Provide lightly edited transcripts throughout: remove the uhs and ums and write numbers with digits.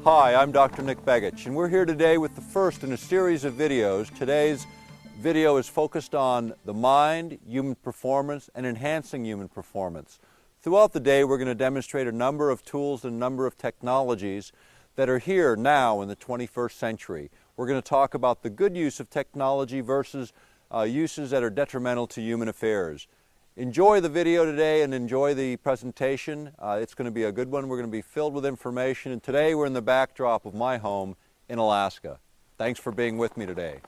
Hi, I'm Dr. Nick Begich, and we're here today with the first in a series of videos. Today's video is focused on the mind, human performance, and enhancing human performance. Throughout the day, we're going to demonstrate a number of tools and a number of technologies that are here now in the 21st century. We're going to talk about the good use of technology versus uses that are detrimental to human affairs. Enjoy the video today and enjoy the presentation. It's going to be a good one. We're going to be filled with information, and today we're in the backdrop of my home in Alaska. Thanks for being with me today.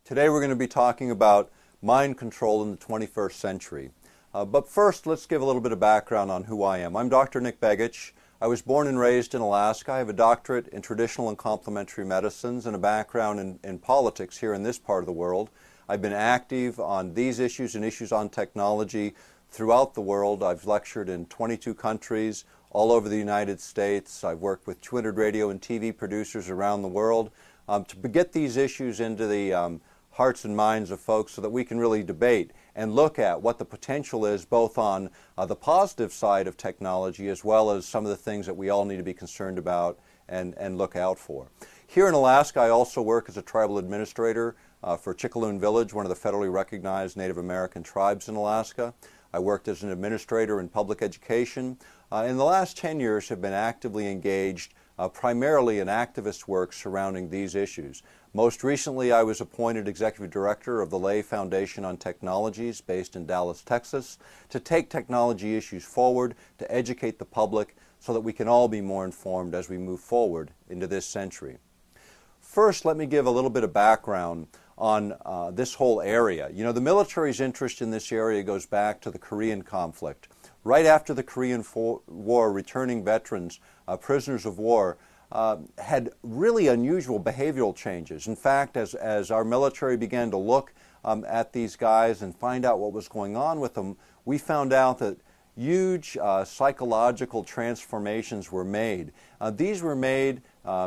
Today we're going to be talking about mind control in the 21st century. But first, let's give a little bit of background on who I am. I'm Dr. Nick Begich. I was born and raised in Alaska. I have a doctorate in traditional and complementary medicines and a background in politics here in this part of the world. I've been active on these issues and issues on technology throughout the world. I've lectured in 22 countries all over the United States. I've worked with 200 radio and TV producers around the world to get these issues into the hearts and minds of folks so that we can really debate and look at what the potential is both on the positive side of technology as well as some of the things that we all need to be concerned about and look out for. Here in Alaska, I also work as a tribal administrator for Chickaloon Village, one of the federally recognized Native American tribes in Alaska. I worked as an administrator in public education. In the last 10 years have been actively engaged primarily in activist work surrounding these issues. Most recently, I was appointed Executive Director of the Lay Foundation on Technologies based in Dallas, Texas, to take technology issues forward, to educate the public so that we can all be more informed as we move forward into this century. First, let me give a little bit of background on this whole area. You know, the military's interest in this area goes back to the Korean conflict. Right after the Korean War, returning veterans, prisoners of war, had really unusual behavioral changes. In fact, as our military began to look at these guys and find out what was going on with them, we found out that huge psychological transformations were made. These were made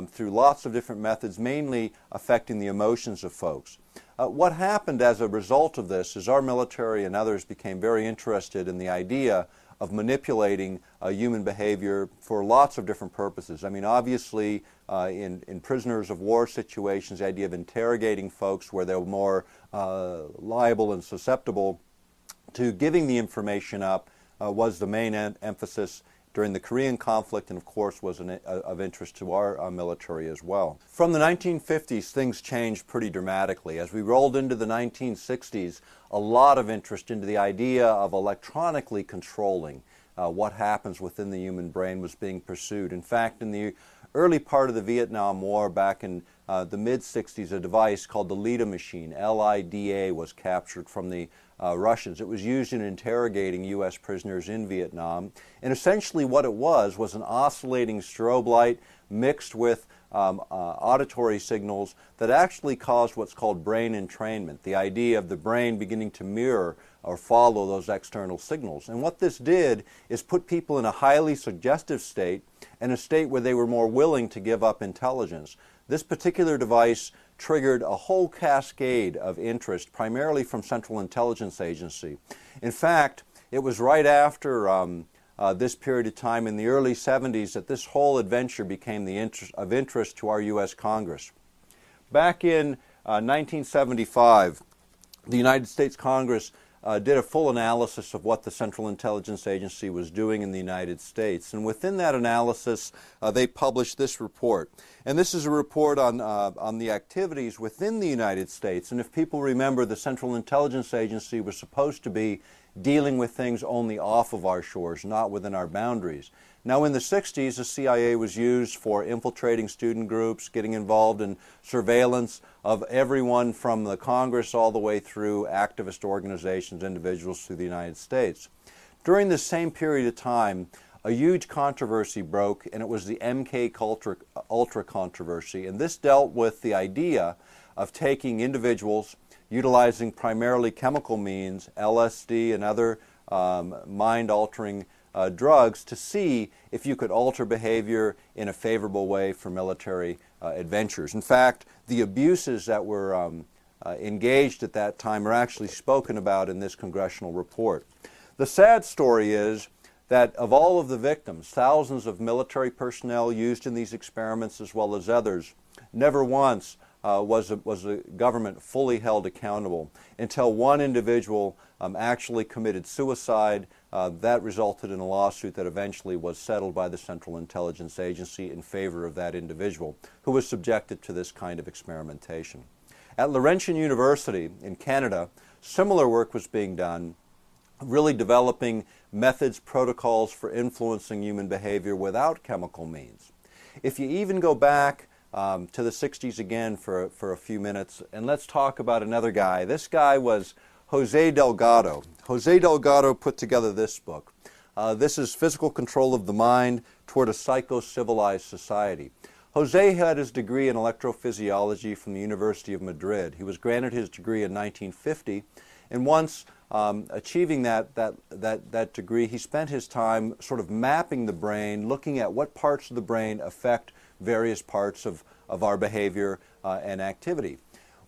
through lots of different methods, mainly affecting the emotions of folks. What happened as a result of this is our military and others became very interested in the idea of manipulating human behavior for lots of different purposes. I mean, obviously, in prisoners of war situations, the idea of interrogating folks where they're more liable and susceptible to giving the information up was the main emphasis during the Korean conflict, and of course was of interest to our military as well. From the 1950s, things changed pretty dramatically. As we rolled into the 1960s, a lot of interest into the idea of electronically controlling what happens within the human brain was being pursued. In fact, in the early part of the Vietnam War, back in the mid-60s, a device called the LIDA machine, L-I-D-A, was captured from the Russians. It was used in interrogating U.S. prisoners in Vietnam. And essentially what it was an oscillating strobe light mixed with auditory signals that actually caused what's called brain entrainment, the idea of the brain beginning to mirror or follow those external signals. And what this did is put people in a highly suggestive state and a state where they were more willing to give up intelligence. This particular device triggered a whole cascade of interest, primarily from Central Intelligence Agency. In fact, it was right after this period of time in the early 70s that this whole adventure became of interest to our U.S. Congress. Back in 1975, the United States Congress did a full analysis of what the Central Intelligence Agency was doing in the United States. And within that analysis, they published this report. And this is a report on the activities within the United States. And if people remember, the Central Intelligence Agency was supposed to be dealing with things only off of our shores, not within our boundaries. Now, in the 60s, the CIA was used for infiltrating student groups, getting involved in surveillance of everyone from the Congress all the way through activist organizations, individuals through the United States. During this same period of time, a huge controversy broke, and it was the MK Ultra controversy. And this dealt with the idea of taking individuals, utilizing primarily chemical means, LSD and other mind-altering drugs, to see if you could alter behavior in a favorable way for military adventures. In fact, the abuses that were engaged at that time are actually spoken about in this congressional report. The sad story is that of all of the victims, thousands of military personnel used in these experiments as well as others, never once was the government fully held accountable until one individual actually committed suicide. That resulted in a lawsuit that eventually was settled by the Central Intelligence Agency in favor of that individual who was subjected to this kind of experimentation. At Laurentian University in Canada, similar work was being done, really developing methods, protocols for influencing human behavior without chemical means. If you even go back to the 60s again for a few minutes, and let's talk about another guy. This guy was Jose Delgado. Jose Delgado put together this book. This is Physical Control of the Mind Toward a Psycho-Civilized Society. Jose had his degree in electrophysiology from the University of Madrid. He was granted his degree in 1950, and once achieving that degree, he spent his time sort of mapping the brain, looking at what parts of the brain affect various parts of our behavior and activity.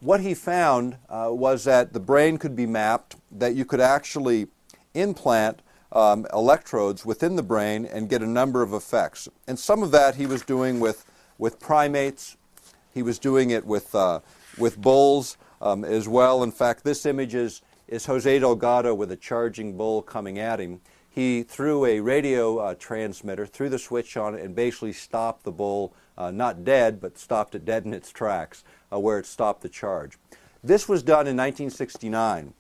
What he found was that the brain could be mapped, that you could actually implant electrodes within the brain and get a number of effects. And some of that he was doing with primates. He was doing it with bulls as well. In fact, this image is Jose Delgado with a charging bull coming at him. He threw a radio transmitter, threw the switch on it, and basically stopped the bull, not dead, but stopped it dead in its tracks, where it stopped the charge. This was done in 1969.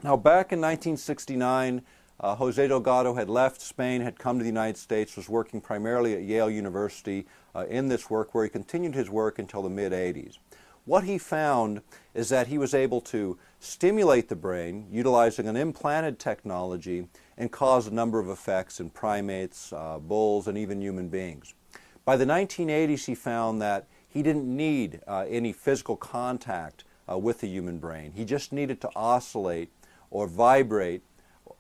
Now, back in 1969, Jose Delgado had left Spain, had come to the United States, was working primarily at Yale University in this work, where he continued his work until the mid-'80s. What he found is that he was able to stimulate the brain utilizing an implanted technology and cause a number of effects in primates, bulls, and even human beings. By the 1980s, he found that he didn't need any physical contact with the human brain. He just needed to oscillate or vibrate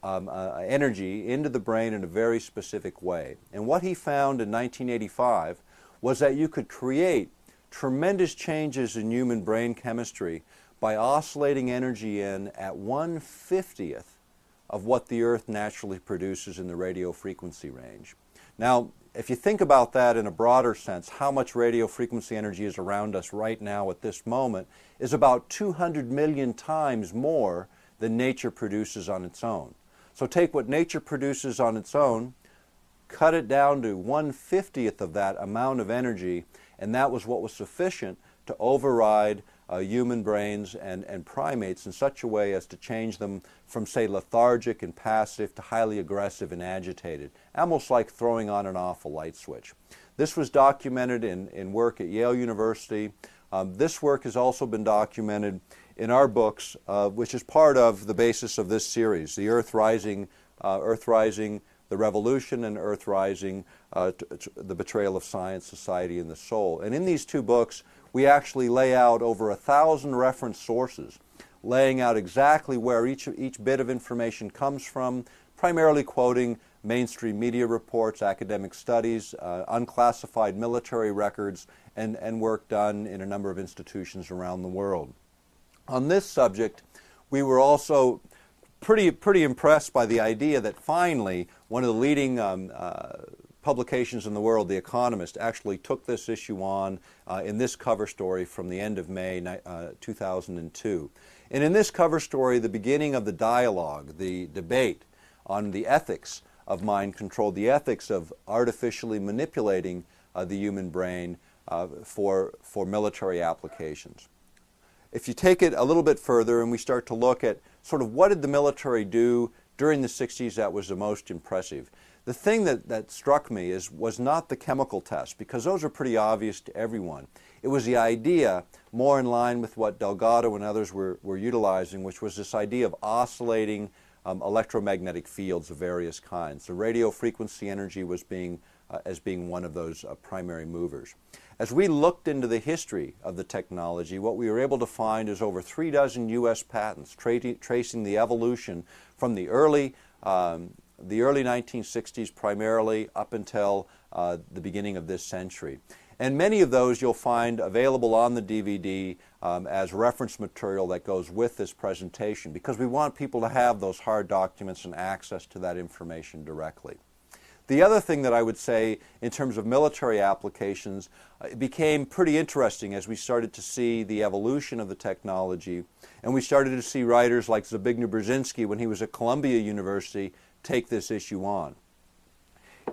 energy into the brain in a very specific way. And what he found in 1985 was that you could create tremendous changes in human brain chemistry by oscillating energy in at 1/50th of what the Earth naturally produces in the radio frequency range. Now, if you think about that in a broader sense, how much radio frequency energy is around us right now at this moment is about 200 million times more than nature produces on its own. So take what nature produces on its own, cut it down to 1/50th of that amount of energy, and that was what was sufficient to override human brains and primates in such a way as to change them from, say, lethargic and passive to highly aggressive and agitated, almost like throwing on and off a light switch. This was documented in work at Yale University. This work has also been documented in our books, which is part of the basis of this series, the Earth Rising, The Revolution, and Earth Rising, The Betrayal of Science, Society, and the Soul. And in these two books, we actually lay out over 1,000 reference sources, laying out exactly where each bit of information comes from, primarily quoting mainstream media reports, academic studies, unclassified military records, and work done in a number of institutions around the world. On this subject, we were also pretty impressed by the idea that finally one of the leading publications in the world, The Economist, actually took this issue on in this cover story from the end of May 2002. And in this cover story, the beginning of the dialogue, the debate on the ethics of mind control, the ethics of artificially manipulating the human brain for military applications. If you take it a little bit further and we start to look at sort of what did the military do during the 60s that was the most impressive, the thing that struck me was not the chemical test, because those are pretty obvious to everyone. It was the idea, more in line with what Delgado and others were utilizing, which was this idea of oscillating electromagnetic fields of various kinds. The radio frequency energy was as being one of those primary movers. As we looked into the history of the technology, what we were able to find is over 36 U.S. patents tracing the evolution from the early 1960s primarily up until the beginning of this century. And many of those you'll find available on the DVD as reference material that goes with this presentation, because we want people to have those hard documents and access to that information directly. The other thing that I would say in terms of military applications, it became pretty interesting as we started to see the evolution of the technology, and we started to see writers like Zbigniew Brzezinski, when he was at Columbia University, take this issue on.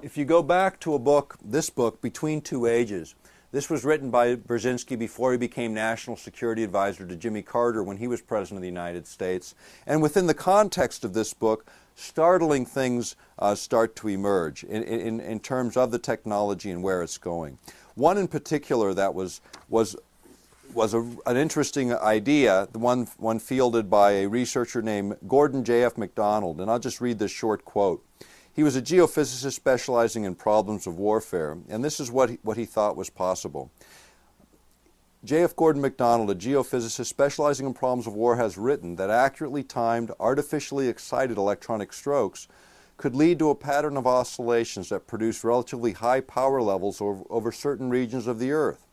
If you go back to this book, Between Two Ages, this was written by Brzezinski before he became National Security Advisor to Jimmy Carter when he was President of the United States. And within the context of this book, startling things start to emerge in terms of the technology and where it's going. One in particular that was an interesting idea, the one fielded by a researcher named Gordon J.F. MacDonald, and I'll just read this short quote. He was a geophysicist specializing in problems of warfare, and this is what he thought was possible. J.F. Gordon MacDonald, a geophysicist specializing in problems of war, has written that accurately timed, artificially excited electronic strokes could lead to a pattern of oscillations that produce relatively high power levels over certain regions of the Earth.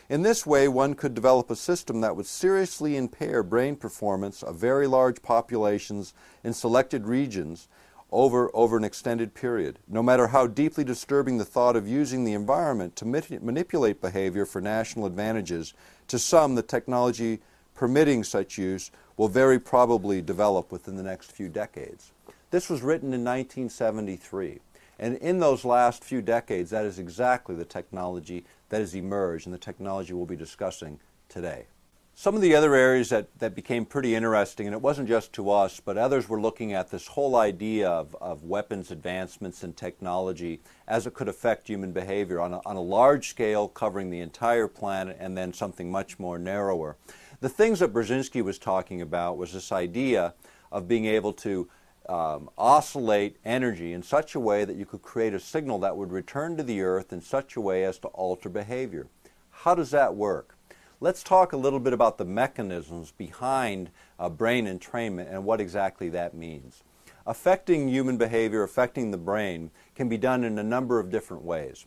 In this way, one could develop a system that would seriously impair brain performance of very large populations in selected regions over an extended period, no matter how deeply disturbing the thought of using the environment to manipulate behavior for national advantages. To some, the technology permitting such use will very probably develop within the next few decades. This was written in 1973, and in those last few decades, that is exactly the technology that has emerged and the technology we'll be discussing today. Some of the other areas that became pretty interesting, and it wasn't just to us, but others were looking at this whole idea of weapons advancements and technology as it could affect human behavior on a large scale, covering the entire planet, and then something much more narrower. The things that Brzezinski was talking about was this idea of being able to oscillate energy in such a way that you could create a signal that would return to the Earth in such a way as to alter behavior. How does that work? Let's talk a little bit about the mechanisms behind brain entrainment and what exactly that means. Affecting human behavior, affecting the brain, can be done in a number of different ways.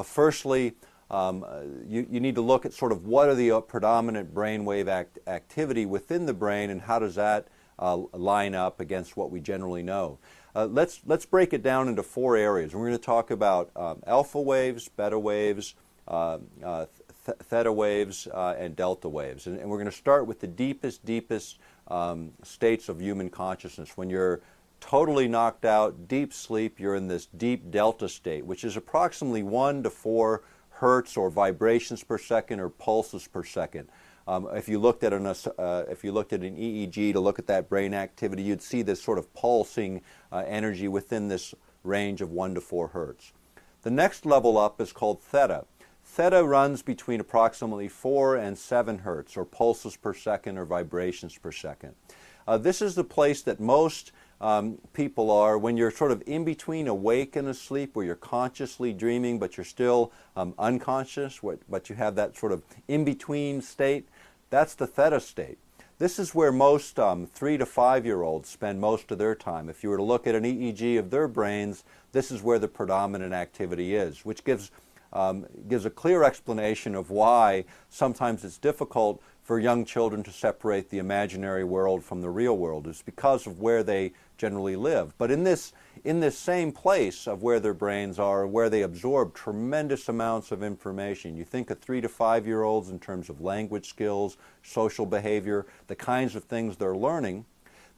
Firstly, you need to look at sort of what are the predominant brainwave activity within the brain and how does that line up against what we generally know. Let's break it down into four areas. We're going to talk about alpha waves, beta waves, theta waves, and delta waves. And we're going to start with the deepest states of human consciousness. When you're totally knocked out, deep sleep, you're in this deep delta state, which is approximately 1 to 4 hertz or vibrations per second or pulses per second. If you looked at an EEG to look at that brain activity, you'd see this sort of pulsing energy within this range of 1 to 4 hertz. The next level up is called theta. Theta runs between approximately 4 and 7 hertz, or pulses per second or vibrations per second. This is the place that most people are when you're sort of in between awake and asleep, where you're consciously dreaming but you're still unconscious, but you have that sort of in-between state. That's the theta state. This is where most 3 to 5-year-olds spend most of their time. If you were to look at an EEG of their brains, this is where the predominant activity is, which gives a clear explanation of why sometimes it's difficult for young children to separate the imaginary world from the real world. It's because of where they generally live. But in this same place of where their brains are, where they absorb tremendous amounts of information. You think of 3 to 5-year-olds in terms of language skills, social behavior, the kinds of things they're learning.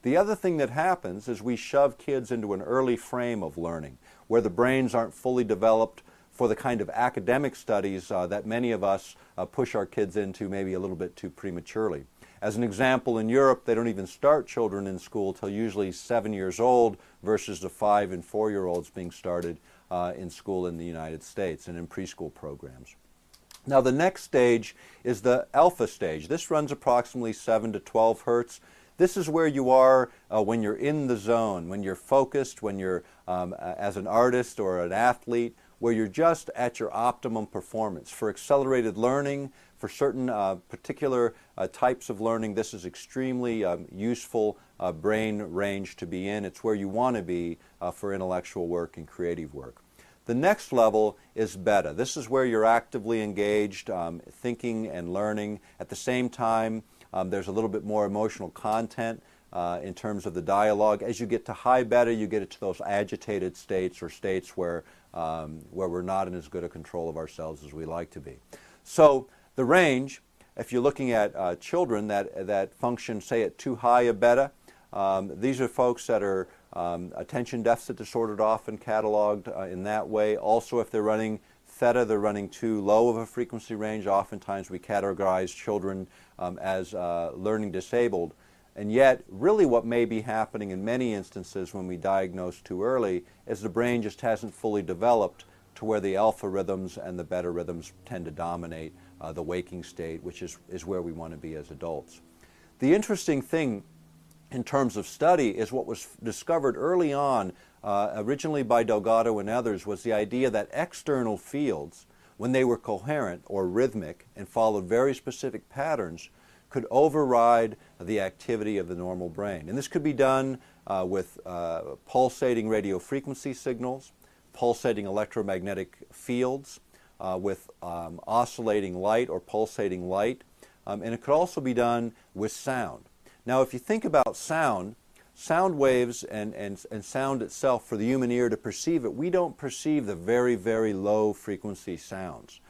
The other thing that happens is we shove kids into an early frame of learning, where the brains aren't fully developed for the kind of academic studies that many of us push our kids into maybe a little bit too prematurely. As an example, in Europe, they don't even start children in school till usually 7 years old versus the 5 and 4-year-olds being started in school in the United States and in preschool programs. Now the next stage is the alpha stage. This runs approximately 7 to 12 hertz. This is where you are when you're in the zone, when you're focused, when you're as an artist or an athlete, where you're just at your optimum performance. For accelerated learning, for certain particular types of learning, this is extremely useful brain range to be in. It's where you want to be for intellectual work and creative work. The next level is beta. This is where you're actively engaged, thinking and learning. At the same time, there's a little bit more emotional content in terms of the dialogue. As you get to high beta, you get to those agitated states or states where we're not in as good a control of ourselves as we like to be. So the range, if you're looking at children that function, say, at too high a beta, these are folks that are attention deficit disordered, often cataloged in that way. Also, if they're running theta, they're running too low of a frequency range. Oftentimes we categorize children as learning disabled. And yet, really what may be happening in many instances when we diagnose too early is the brain just hasn't fully developed to where the alpha rhythms and the beta rhythms tend to dominate the waking state, which is where we want to be as adults. The interesting thing in terms of study is what was discovered early on, originally by Delgado and others, was the idea that external fields, when they were coherent or rhythmic and followed very specific patterns, could override the activity of the normal brain. And this could be done with pulsating radio frequency signals, pulsating electromagnetic fields, with oscillating light or pulsating light, and it could also be done with sound. Now, if you think about sound waves and sound itself, for the human ear to perceive it, we don't perceive the very, very low frequency sounds.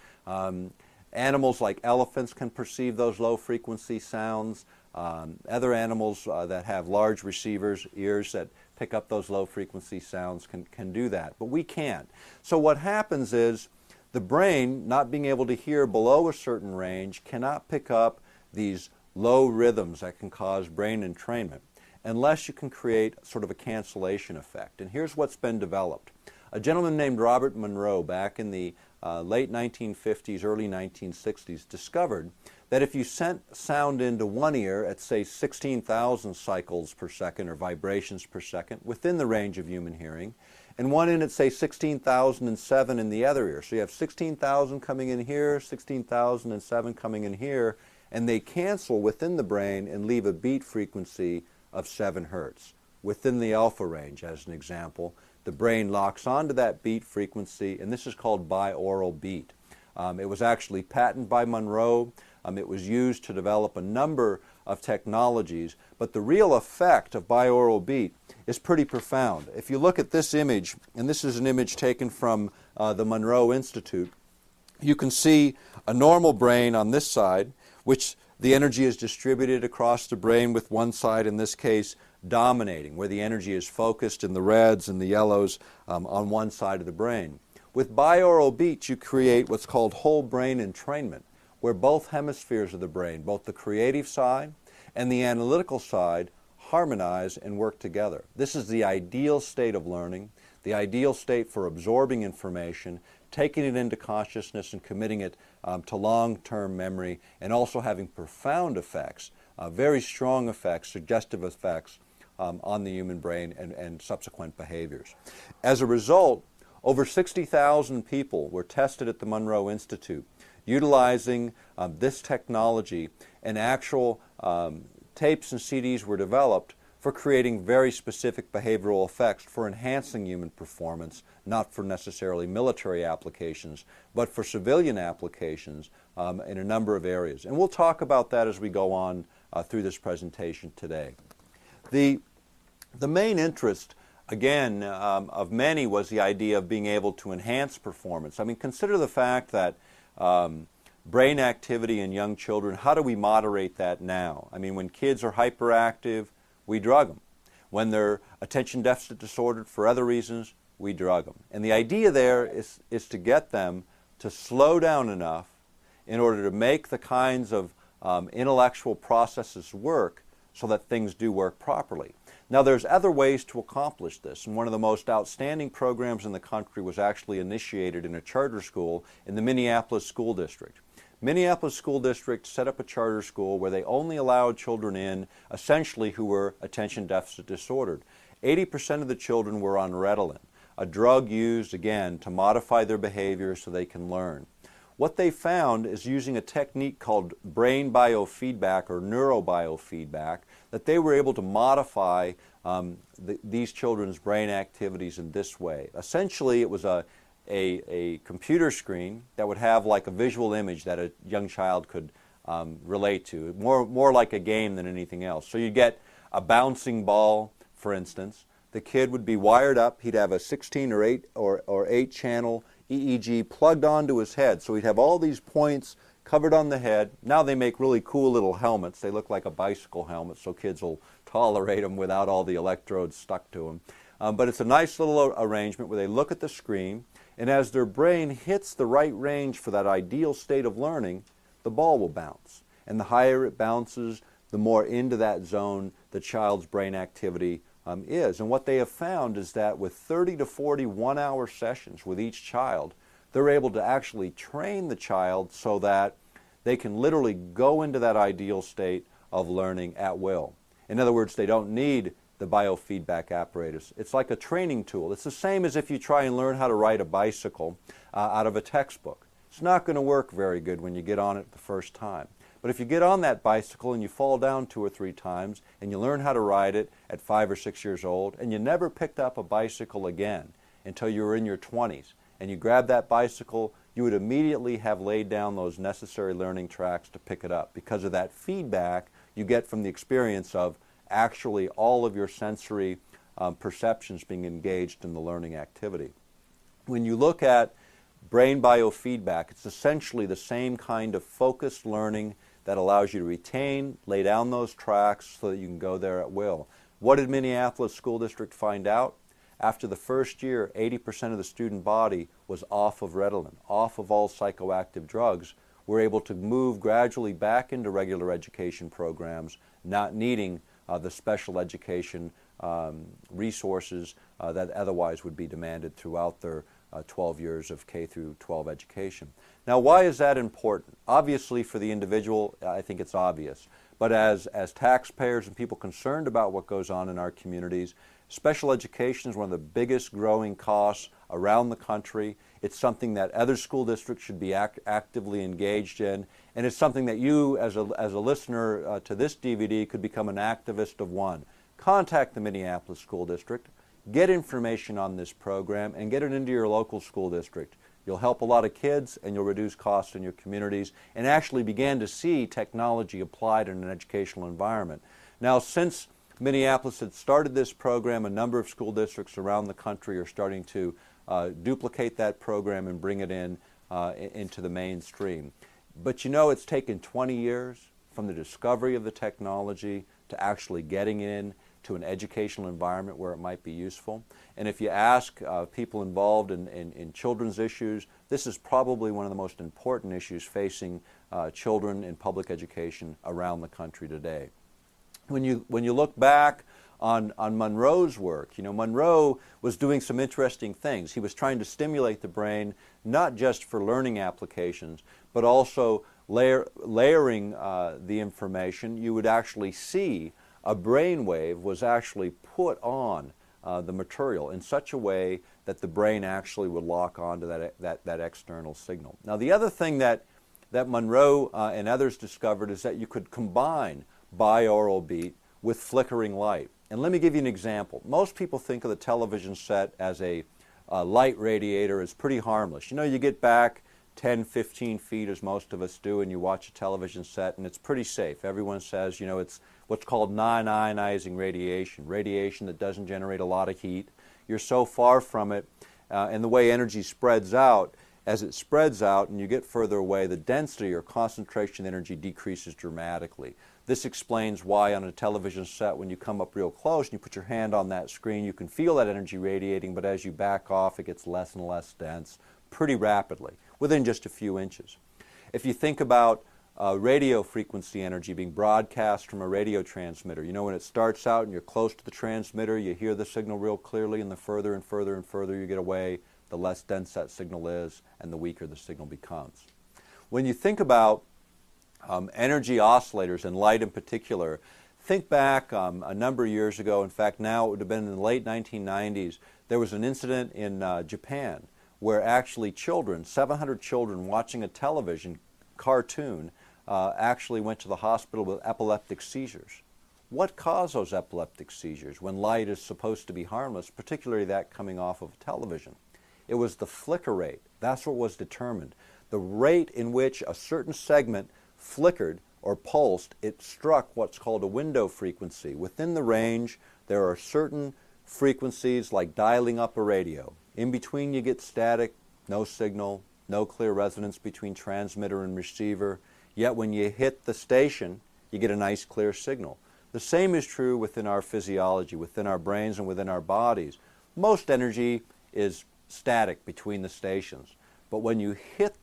Animals like elephants can perceive those low frequency sounds. Other animals that have large receivers, ears that pick up those low frequency sounds can do that, but we can't. So what happens is the brain, not being able to hear below a certain range, cannot pick up these low rhythms that can cause brain entrainment unless you can create sort of a cancellation effect. And here's what's been developed. A gentleman named Robert Monroe, back in the late 1950s, early 1960s, discovered that if you sent sound into one ear at, say, 16,000 cycles per second or vibrations per second, within the range of human hearing, and one in at, say, 16,007 in the other ear. So you have 16,000 coming in here, 16,007 coming in here, and they cancel within the brain and leave a beat frequency of 7 hertz. Within the alpha range, as an example, the brain locks onto that beat frequency, and this is called binaural beat. It was actually patented by Monroe. It was used to develop a number of technologies, but the real effect of binaural beat is pretty profound. If you look at this image, and this is an image taken from the Monroe Institute, you can see a normal brain on this side, which the energy is distributed across the brain, with one side, in this case, dominating, where the energy is focused in the reds and the yellows on one side of the brain. With binaural beats, you create what's called whole brain entrainment, where both hemispheres of the brain, both the creative side and the analytical side, harmonize and work together. This is the ideal state of learning, the ideal state for absorbing information, taking it into consciousness and committing it to long-term memory, and also having profound effects, very strong effects, suggestive effects on the human brain and subsequent behaviors. As a result, over 60,000 people were tested at the Monroe Institute utilizing this technology, and actual tapes and CDs were developed for creating very specific behavioral effects for enhancing human performance, not for necessarily military applications, but for civilian applications in a number of areas. And we'll talk about that as we go on through this presentation today. The main interest, again, of many was the idea of being able to enhance performance. I mean, consider the fact that brain activity in young children, how do we moderate that now? I mean, when kids are hyperactive, we drug them. When they're attention deficit disordered for other reasons, we drug them. And the idea there is to get them to slow down enough in order to make the kinds of intellectual processes work so that things do work properly. Now, there's other ways to accomplish this, and one of the most outstanding programs in the country was actually initiated in a charter school in the Minneapolis School District. Minneapolis School District set up a charter school where they only allowed children in, essentially, who were attention deficit disordered. 80% of the children were on Ritalin, a drug used, again, to modify their behavior so they can learn. What they found is, using a technique called brain biofeedback or neurobiofeedback, that they were able to modify these children's brain activities in this way. Essentially, it was a computer screen that would have like a visual image that a young child could relate to, more like a game than anything else. So you get a bouncing ball, for instance. The kid would be wired up. He'd have a 16 or 8 channel EEG plugged onto his head. So he'd have all these points covered on the head. Now they make really cool little helmets. They look like a bicycle helmet, so kids will tolerate them without all the electrodes stuck to them. But it's a nice little arrangement where they look at the screen, and as their brain hits the right range for that ideal state of learning, the ball will bounce. And the higher it bounces, the more into that zone the child's brain activity is. And what they have found is that with 30 to 40 one-hour sessions with each child, they're able to actually train the child so that they can literally go into that ideal state of learning at will. In other words, they don't need the biofeedback apparatus. It's like a training tool. It's the same as if you try and learn how to ride a bicycle out of a textbook. It's not going to work very good when you get on it the first time. But if you get on that bicycle and you fall down 2 or 3 times and you learn how to ride it at 5 or 6 years old and you never picked up a bicycle again until you were in your 20s and you grab that bicycle, you would immediately have laid down those necessary learning tracks to pick it up because of that feedback you get from the experience of actually all of your sensory perceptions being engaged in the learning activity. When you look at brain biofeedback, it's essentially the same kind of focused learning that allows you to retain, lay down those tracks so that you can go there at will. What did Minneapolis School District find out? After the first year, 80% of the student body was off of Ritalin, off of all psychoactive drugs. We're able to move gradually back into regular education programs, not needing the special education resources that otherwise would be demanded throughout their 12 years of K through 12 education. Now, why is that important? Obviously, for the individual, I think it's obvious. But as taxpayers and people concerned about what goes on in our communities, special education is one of the biggest growing costs around the country. It's something that other school districts should be actively engaged in, and it's something that you, as a listener to this DVD, could become an activist of one. Contact the Minneapolis School District, get information on this program, and get it into your local school district. You'll help a lot of kids, and you'll reduce costs in your communities, and actually begin to see technology applied in an educational environment. Now, since Minneapolis had started this program, a number of school districts around the country are starting to duplicate that program and bring it into the mainstream. But you know, it's taken 20 years from the discovery of the technology to actually getting in to an educational environment where it might be useful. And if you ask people involved in children's issues, this is probably one of the most important issues facing children in public education around the country today. When you look back on Monroe's work, you know, Monroe was doing some interesting things. He was trying to stimulate the brain not just for learning applications, but also layering the information. You would actually see a brain wave was actually put on the material in such a way that the brain actually would lock onto that external signal. Now, the other thing that Monroe and others discovered is that you could combine binaural beat with flickering light. And let me give you an example. Most people think of the television set as a light radiator as pretty harmless. You know, you get back 10, 15 feet, as most of us do, and you watch a television set, and it's pretty safe. Everyone says, you know, it's what's called non-ionizing radiation, radiation that doesn't generate a lot of heat. You're so far from it, and the way energy spreads out, as it spreads out and you get further away, the density or concentration of energy decreases dramatically. This explains why on a television set, when you come up real close and you put your hand on that screen, you can feel that energy radiating, but as you back off, it gets less and less dense pretty rapidly, within just a few inches. If you think about radio frequency energy being broadcast from a radio transmitter, you know, when it starts out and you're close to the transmitter, you hear the signal real clearly, and the further and further and further you get away, the less dense that signal is and the weaker the signal becomes. When you think about energy oscillators and light in particular, think back a number of years ago. In fact, now it would have been in the late 1990s, there was an incident in Japan where actually children, 700 children watching a television cartoon, actually went to the hospital with epileptic seizures. What caused those epileptic seizures when light is supposed to be harmless, particularly that coming off of television? It was the flicker rate. That's what was determined. The rate in which a certain segment flickered or pulsed, it struck what's called a window frequency. Within the range, there are certain frequencies like dialing up a radio. In between you get static, no signal, no clear resonance between transmitter and receiver, yet when you hit the station, you get a nice clear signal. The same is true within our physiology, within our brains and within our bodies. Most energy is static between the stations, but when you hit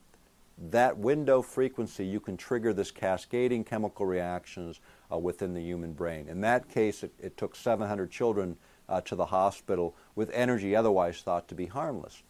that window frequency, you can trigger this cascading chemical reactions within the human brain. In that case, it took 700 children to the hospital with energy otherwise thought to be harmless.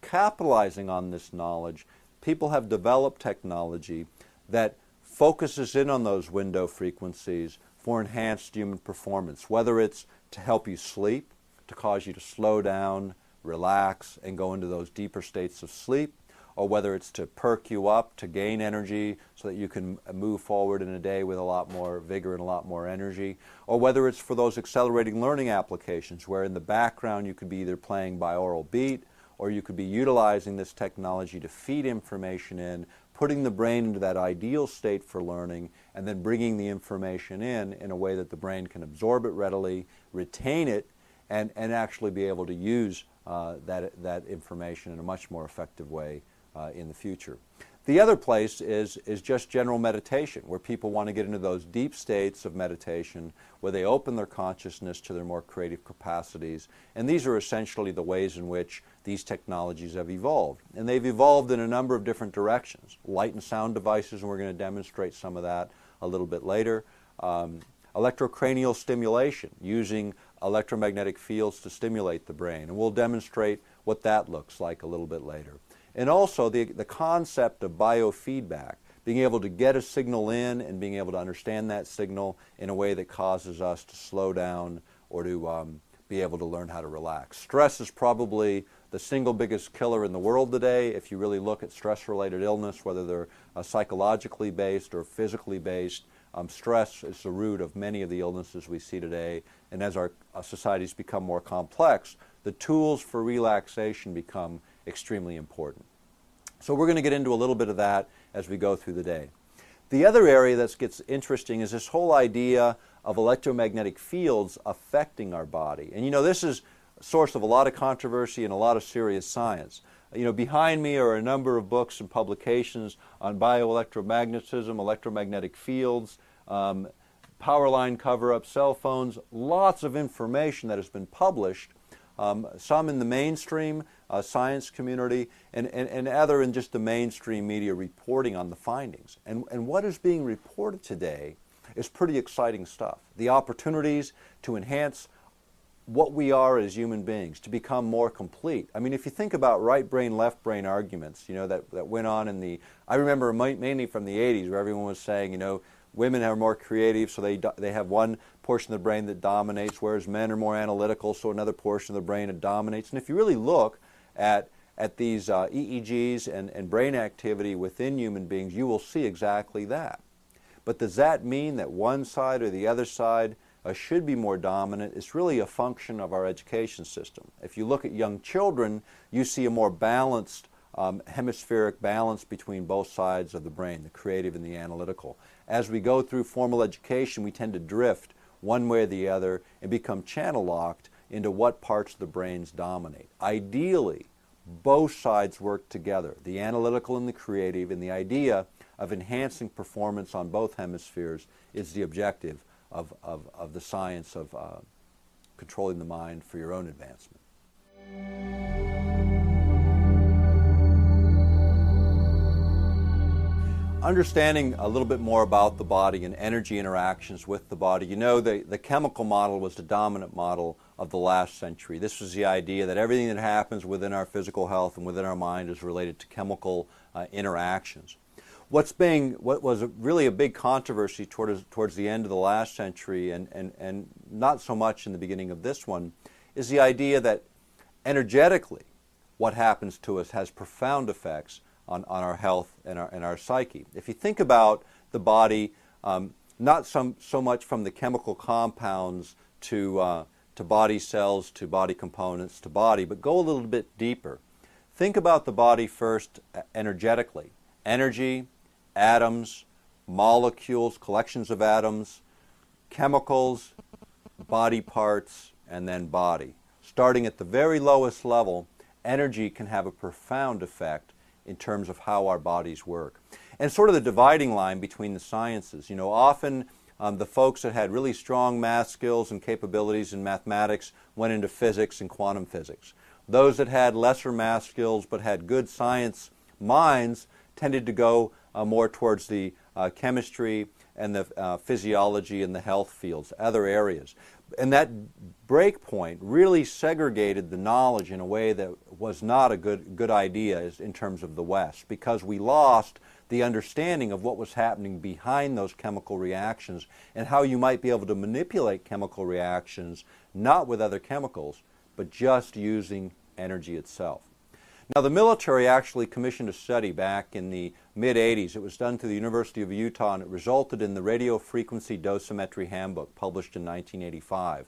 Capitalizing on this knowledge, people have developed technology that focuses in on those window frequencies for enhanced human performance, whether it's to help you sleep, to cause you to slow down, relax, and go into those deeper states of sleep, or whether it's to perk you up, to gain energy so that you can move forward in a day with a lot more vigor and a lot more energy, or whether it's for those accelerating learning applications where in the background you could be either playing binaural beat or you could be utilizing this technology to feed information in, putting the brain into that ideal state for learning, and then bringing the information in a way that the brain can absorb it readily, retain it, and actually be able to use that information in a much more effective way in the future. The other place is just general meditation, where people want to get into those deep states of meditation where they open their consciousness to their more creative capacities. And these are essentially the ways in which these technologies have evolved. And they've evolved in a number of different directions. Light and sound devices, and we're going to demonstrate some of that a little bit later. Electrocranial stimulation, using electromagnetic fields to stimulate the brain. And we'll demonstrate what that looks like a little bit later. And also the concept of biofeedback, being able to get a signal in and being able to understand that signal in a way that causes us to slow down or to be able to learn how to relax. Stress is probably the single biggest killer in the world today. If you really look at stress-related illness, whether they're psychologically based or physically based, stress is the root of many of the illnesses we see today. And as our societies become more complex, the tools for relaxation become extremely important. So we're going to get into a little bit of that as we go through the day. The other area that gets interesting is this whole idea of electromagnetic fields affecting our body. And you know, this is a source of a lot of controversy and a lot of serious science. You know, behind me are a number of books and publications on bioelectromagnetism, electromagnetic fields, power line cover-up, cell phones, lots of information that has been published, some in the mainstream science community and other in just the mainstream media reporting on the findings. And what is being reported today is pretty exciting stuff. The opportunities to enhance what we are as human beings, to become more complete. I mean, if you think about right brain, left brain arguments, you know, that went on in the, I remember mainly from the 80s where everyone was saying, you know, women are more creative, so they have one portion of the brain that dominates, whereas men are more analytical, so another portion of the brain that dominates. And if you really look at these EEGs and brain activity within human beings, you will see exactly that. But does that mean that one side or the other side should be more dominant? It's really a function of our education system. If you look at young children, you see a more balanced hemispheric balance between both sides of the brain, the creative and the analytical. As we go through formal education, we tend to drift one way or the other and become channel locked into what parts of the brains dominate. Ideally, both sides work together, the analytical and the creative, and the idea of enhancing performance on both hemispheres is the objective of the science of controlling the mind for your own advancement. Understanding a little bit more about the body and energy interactions with the body. You know, the chemical model was the dominant model of the last century. This was the idea that everything that happens within our physical health and within our mind is related to chemical interactions. What was really a big controversy towards the end of the last century and not so much in the beginning of this one is the idea that energetically what happens to us has profound effects on our health and our psyche. If you think about the body, not so much from the chemical compounds to body cells, to body components, to body, but go a little bit deeper. Think about the body first energetically. Energy, atoms, molecules, collections of atoms, chemicals, body parts, and then body. Starting at the very lowest level, energy can have a profound effect in terms of how our bodies work. And sort of the dividing line between the sciences. You know, often the folks that had really strong math skills and capabilities in mathematics went into physics and quantum physics. Those that had lesser math skills but had good science minds tended to go more towards the chemistry and the physiology and the health fields, other areas. And that break point really segregated the knowledge in a way that was not a good idea in terms of the West, because we lost the understanding of what was happening behind those chemical reactions and how you might be able to manipulate chemical reactions, not with other chemicals, but just using energy itself. Now, the military actually commissioned a study back in the mid-'80s. It was done through the University of Utah, and it resulted in the Radio Frequency Dosimetry Handbook, published in 1985.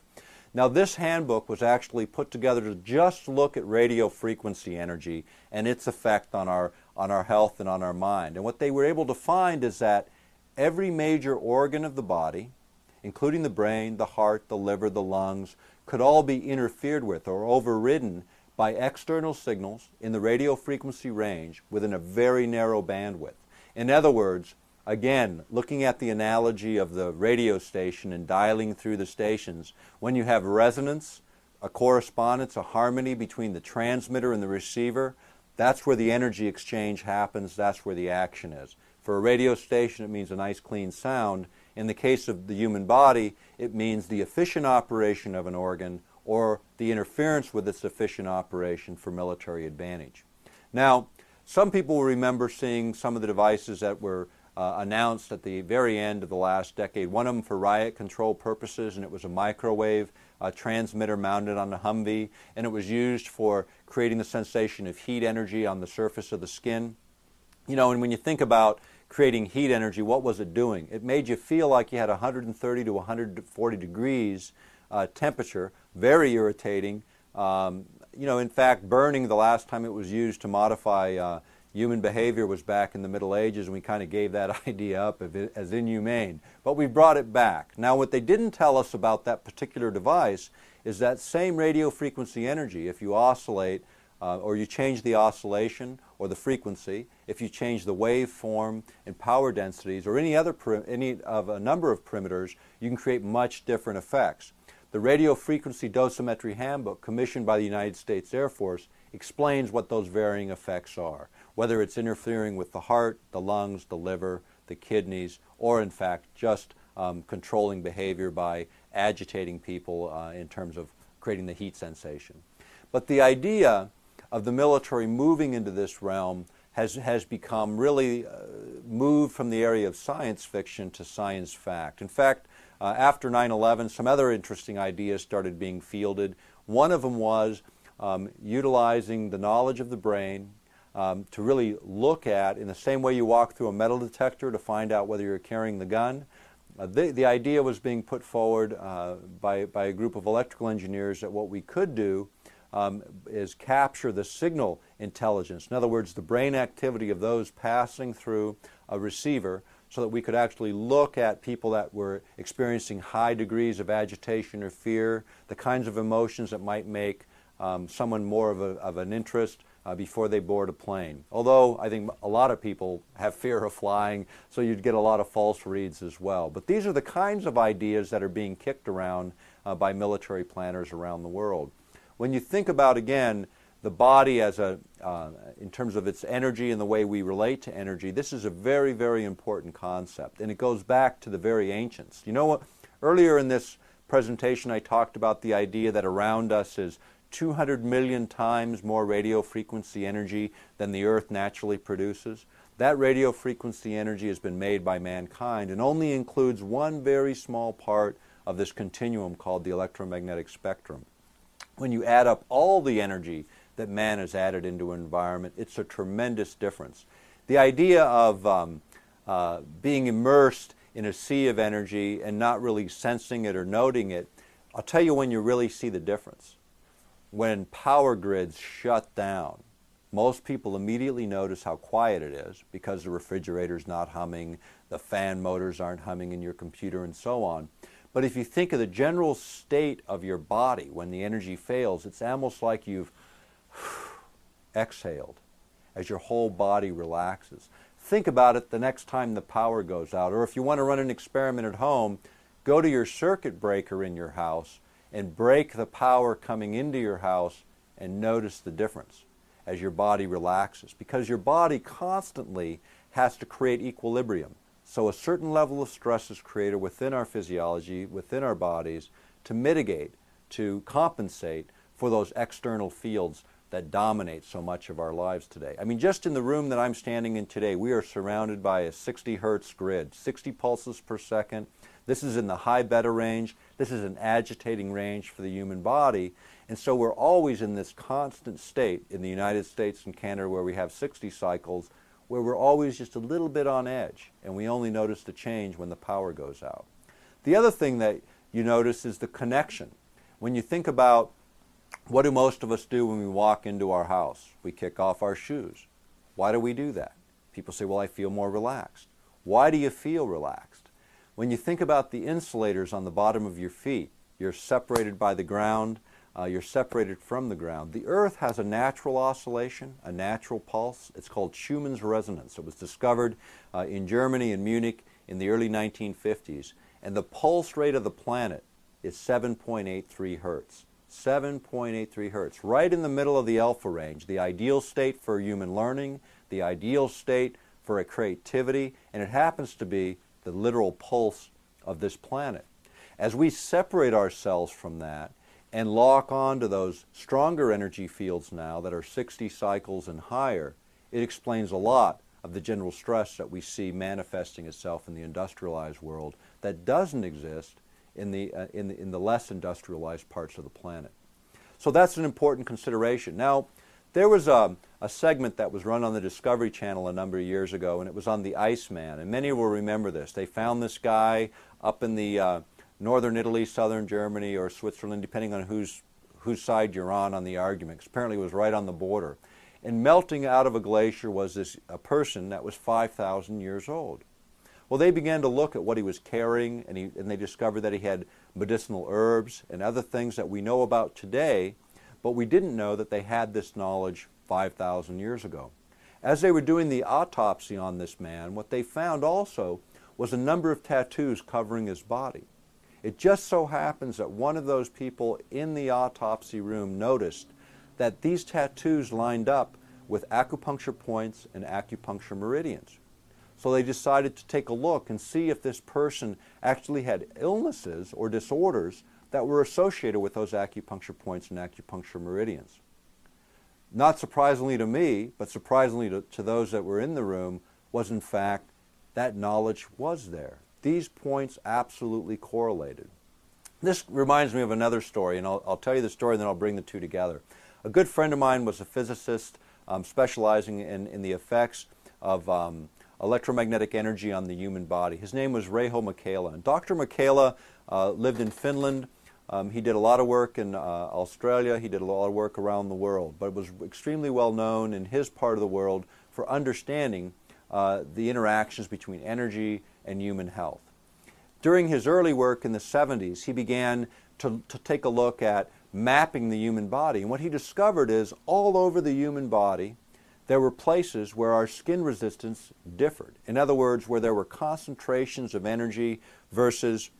Now, this handbook was actually put together to just look at radio frequency energy and its effect on our health and on our mind. And what they were able to find is that every major organ of the body, including the brain, the heart, the liver, the lungs, could all be interfered with or overridden by external signals in the radio frequency range within a very narrow bandwidth. In other words, again, looking at the analogy of the radio station and dialing through the stations, when you have resonance, a correspondence, a harmony between the transmitter and the receiver, that's where the energy exchange happens, that's where the action is. For a radio station, it means a nice clean sound. In the case of the human body, it means the efficient operation of an organ or the interference with its efficient operation for military advantage. Now, some people will remember seeing some of the devices that were announced at the very end of the last decade, one of them for riot control purposes, and it was a microwave transmitter mounted on a Humvee, and it was used for creating the sensation of heat energy on the surface of the skin. You know, and when you think about creating heat energy, what was it doing? It made you feel like you had 130 to 140 degrees temperature, very irritating. You know, in fact, burning the last time it was used to modify human behavior was back in the Middle Ages, and we kind of gave that idea up as inhumane. But we brought it back. Now, what they didn't tell us about that particular device is that same radio frequency energy, if you oscillate or you change the oscillation or the frequency, if you change the waveform and power densities or any of a number of parameters, you can create much different effects. The Radio Frequency Dosimetry Handbook, commissioned by the United States Air Force, explains what those varying effects are, whether it's interfering with the heart, the lungs, the liver, the kidneys, or in fact just controlling behavior by agitating people in terms of creating the heat sensation. But the idea of the military moving into this realm has become really moved from the area of science fiction to science fact. In fact, after 9/11, some other interesting ideas started being fielded. One of them was utilizing the knowledge of the brain to really look at, in the same way you walk through a metal detector to find out whether you're carrying the gun. The idea was being put forward by a group of electrical engineers that what we could do is capture the signal intelligence. In other words, the brain activity of those passing through a receiver, so that we could actually look at people that were experiencing high degrees of agitation or fear, the kinds of emotions that might make someone more of an interest before they board a plane. Although I think a lot of people have fear of flying, so you'd get a lot of false reads as well. But these are the kinds of ideas that are being kicked around by military planners around the world. When you think about, again, the body as in terms of its energy and the way we relate to energy, this is a very, very important concept, and it goes back to the very ancients. You know what? Earlier in this presentation I talked about the idea that around us is 200 million times more radio frequency energy than the Earth naturally produces. That radio frequency energy has been made by mankind and only includes one very small part of this continuum called the electromagnetic spectrum. When you add up all the energy that man has added into an environment, it's a tremendous difference. The idea of being immersed in a sea of energy and not really sensing it or noting it, I'll tell you when you really see the difference. When power grids shut down, most people immediately notice how quiet it is because the refrigerator's not humming, the fan motors aren't humming in your computer and so on. But if you think of the general state of your body when the energy fails, it's almost like you've exhaled as your whole body relaxes. Think about it the next time the power goes out, or if you want to run an experiment at home, go to your circuit breaker in your house and break the power coming into your house and notice the difference as your body relaxes, because your body constantly has to create equilibrium. So a certain level of stress is created within our physiology, within our bodies, to mitigate, to compensate for those external fields that dominate so much of our lives today. I mean, just in the room that I'm standing in today, we are surrounded by a 60 hertz grid, 60 pulses per second. This is in the high beta range. This is an agitating range for the human body. And so we're always in this constant state in the United States and Canada, where we have 60 cycles, where we're always just a little bit on edge, and we only notice the change when the power goes out. The other thing that you notice is the connection. When you think about what do most of us do when we walk into our house? We kick off our shoes. Why do we do that? People say, well, I feel more relaxed. Why do you feel relaxed? When you think about the insulators on the bottom of your feet, you're separated by the ground, you're separated from the ground. The earth has a natural oscillation, a natural pulse. It's called Schumann's resonance. It was discovered in Germany, in Munich, in the early 1950s. And the pulse rate of the planet is 7.83 hertz. 7.83 hertz, right in the middle of the alpha range, the ideal state for human learning, the ideal state for a creativity, and it happens to be the literal pulse of this planet. As we separate ourselves from that and lock on to those stronger energy fields now that are 60 cycles and higher, it explains a lot of the general stress that we see manifesting itself in the industrialized world that doesn't exist in the less industrialized parts of the planet. So that's an important consideration. Now, there was a segment that was run on the Discovery Channel a number of years ago, and it was on the Iceman, and many will remember this. They found this guy up in the northern Italy, southern Germany, or Switzerland, depending on whose side you're on the argument, 'cause apparently it was right on the border. And melting out of a glacier was a person that was 5,000 years old. Well, they began to look at what he was carrying, and they discovered that he had medicinal herbs and other things that we know about today, but we didn't know that they had this knowledge 5,000 years ago. As they were doing the autopsy on this man, what they found also was a number of tattoos covering his body. It just so happens that one of those people in the autopsy room noticed that these tattoos lined up with acupuncture points and acupuncture meridians. So they decided to take a look and see if this person actually had illnesses or disorders that were associated with those acupuncture points and acupuncture meridians. Not surprisingly to me, but surprisingly to those that were in the room, was in fact that knowledge was there. These points absolutely correlated. This reminds me of another story, and I'll tell you the story and then I'll bring the two together. A good friend of mine was a physicist specializing in the effects of electromagnetic energy on the human body. His name was Reijo Michaela. And Dr. Michaela lived in Finland. He did a lot of work in Australia. He did a lot of work around the world, but was extremely well known in his part of the world for understanding the interactions between energy and human health. During his early work in the 70s, he began to take a look at mapping the human body. And what he discovered is all over the human body, there were places where our skin resistance differed. In other words, where there were concentrations of energy versus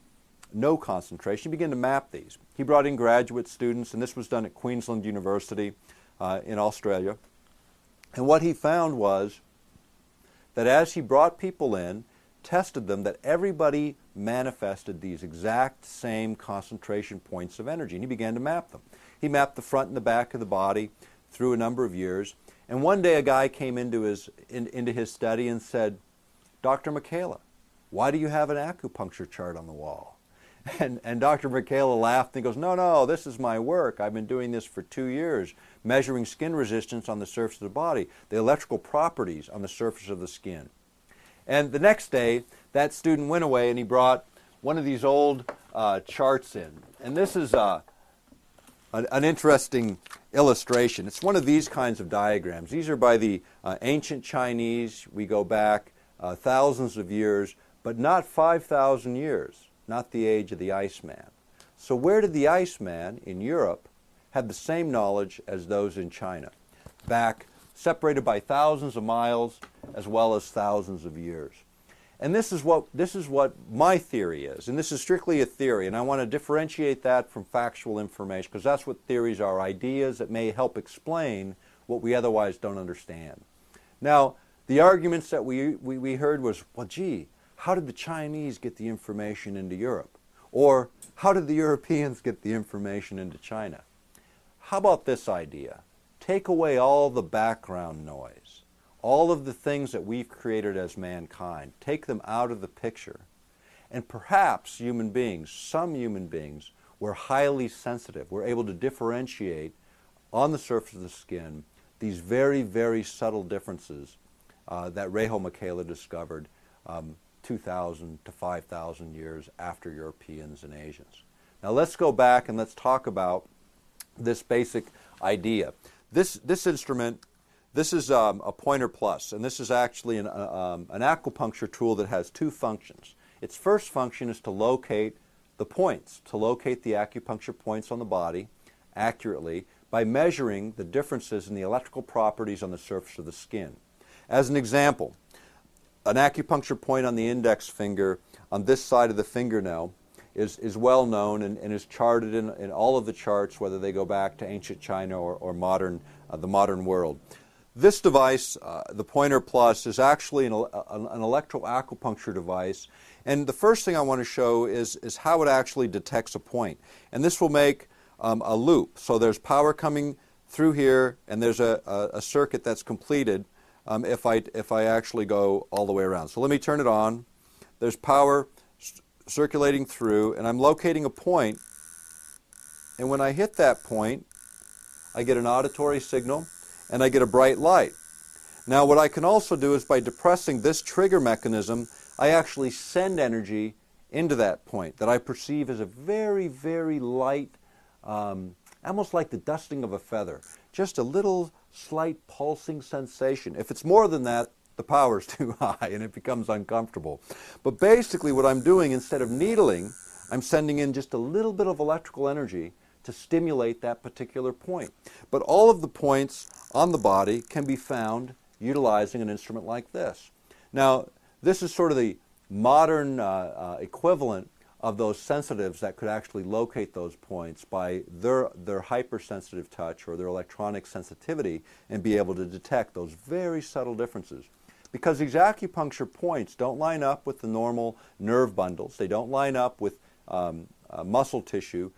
no concentration. He began to map these. He brought in graduate students, and this was done at Queensland University in Australia. And what he found was that as he brought people in, tested them, that everybody manifested these exact same concentration points of energy, and he began to map them. He mapped the front and the back of the body through a number of years. And one day a guy came into his study and said, "Dr. Michaela, why do you have an acupuncture chart on the wall?" And Dr. Michaela laughed and goes, no, this is my work. I've been doing this for 2 years, measuring skin resistance on the surface of the body, the electrical properties on the surface of the skin. And the next day, that student went away and he brought one of these old charts in. And this is an interesting illustration. It's one of these kinds of diagrams. These are by the ancient Chinese. We go back thousands of years, but not 5,000 years, not the age of the Iceman. So where did the Iceman in Europe have the same knowledge as those in China? Back, separated by thousands of miles as well as thousands of years. And this is what my theory is, and this is strictly a theory, and I want to differentiate that from factual information, because that's what theories are, ideas that may help explain what we otherwise don't understand. Now, the arguments that we heard was, well, gee, how did the Chinese get the information into Europe? Or how did the Europeans get the information into China? How about this idea? Take away all the background noise, all of the things that we've created as mankind, take them out of the picture, and perhaps human beings, some human beings, were highly sensitive, were able to differentiate on the surface of the skin these very, very subtle differences that Reiho Michaela discovered 2,000 to 5,000 years after Europeans and Asians. Now let's go back and let's talk about this basic idea. This instrument, this is a Pointer Plus, and this is actually an acupuncture tool that has two functions. Its first function is to locate the points, to locate the acupuncture points on the body accurately by measuring the differences in the electrical properties on the surface of the skin. As an example, an acupuncture point on the index finger on this side of the fingernail is well known and is charted in all of the charts, whether they go back to ancient China or the modern world. This device, the Pointer Plus, is actually an electroacupuncture device, and the first thing I want to show is how it actually detects a point. And this will make a loop. So there's power coming through here, and there's a circuit that's completed if I actually go all the way around. So let me turn it on. There's power circulating through, and I'm locating a point, and when I hit that point, I get an auditory signal, and I get a bright light. Now what I can also do is by depressing this trigger mechanism, I actually send energy into that point that I perceive as a very, very light, almost like the dusting of a feather, just a little slight pulsing sensation. If it's more than that, the power's too high and it becomes uncomfortable. But basically what I'm doing, instead of needling, I'm sending in just a little bit of electrical energy to stimulate that particular point. But all of the points on the body can be found utilizing an instrument like this. Now, this is sort of the modern equivalent of those sensitives that could actually locate those points by their hypersensitive touch or their electronic sensitivity and be able to detect those very subtle differences. Because these acupuncture points don't line up with the normal nerve bundles. They don't line up with muscle tissue.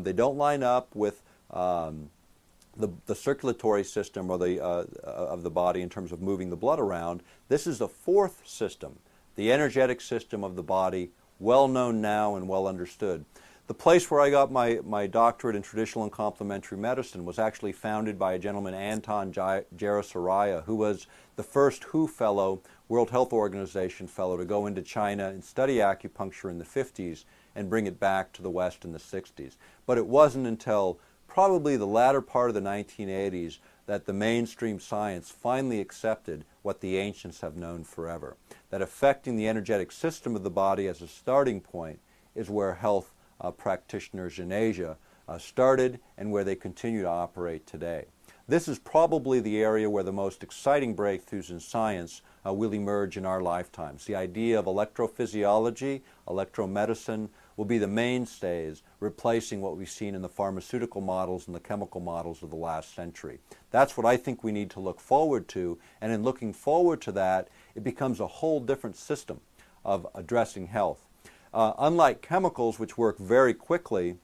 They don't line up with the circulatory system or of the body in terms of moving the blood around. This is the fourth system, the energetic system of the body, well known now and well understood. The place where I got my doctorate in traditional and complementary medicine was actually founded by a gentleman, Anton Jarosaraya, who was the first WHO fellow, World Health Organization fellow, to go into China and study acupuncture in the 50s and bring it back to the West in the 60s. But it wasn't until probably the latter part of the 1980s that the mainstream science finally accepted what the ancients have known forever, that affecting the energetic system of the body as a starting point is where health practitioners in Asia started and where they continue to operate today. This is probably the area where the most exciting breakthroughs in science will emerge in our lifetimes. The idea of electrophysiology, electromedicine will be the mainstays, replacing what we've seen in the pharmaceutical models and the chemical models of the last century. That's what I think we need to look forward to, and in looking forward to that, it becomes a whole different system of addressing health. Unlike chemicals, which work very quickly,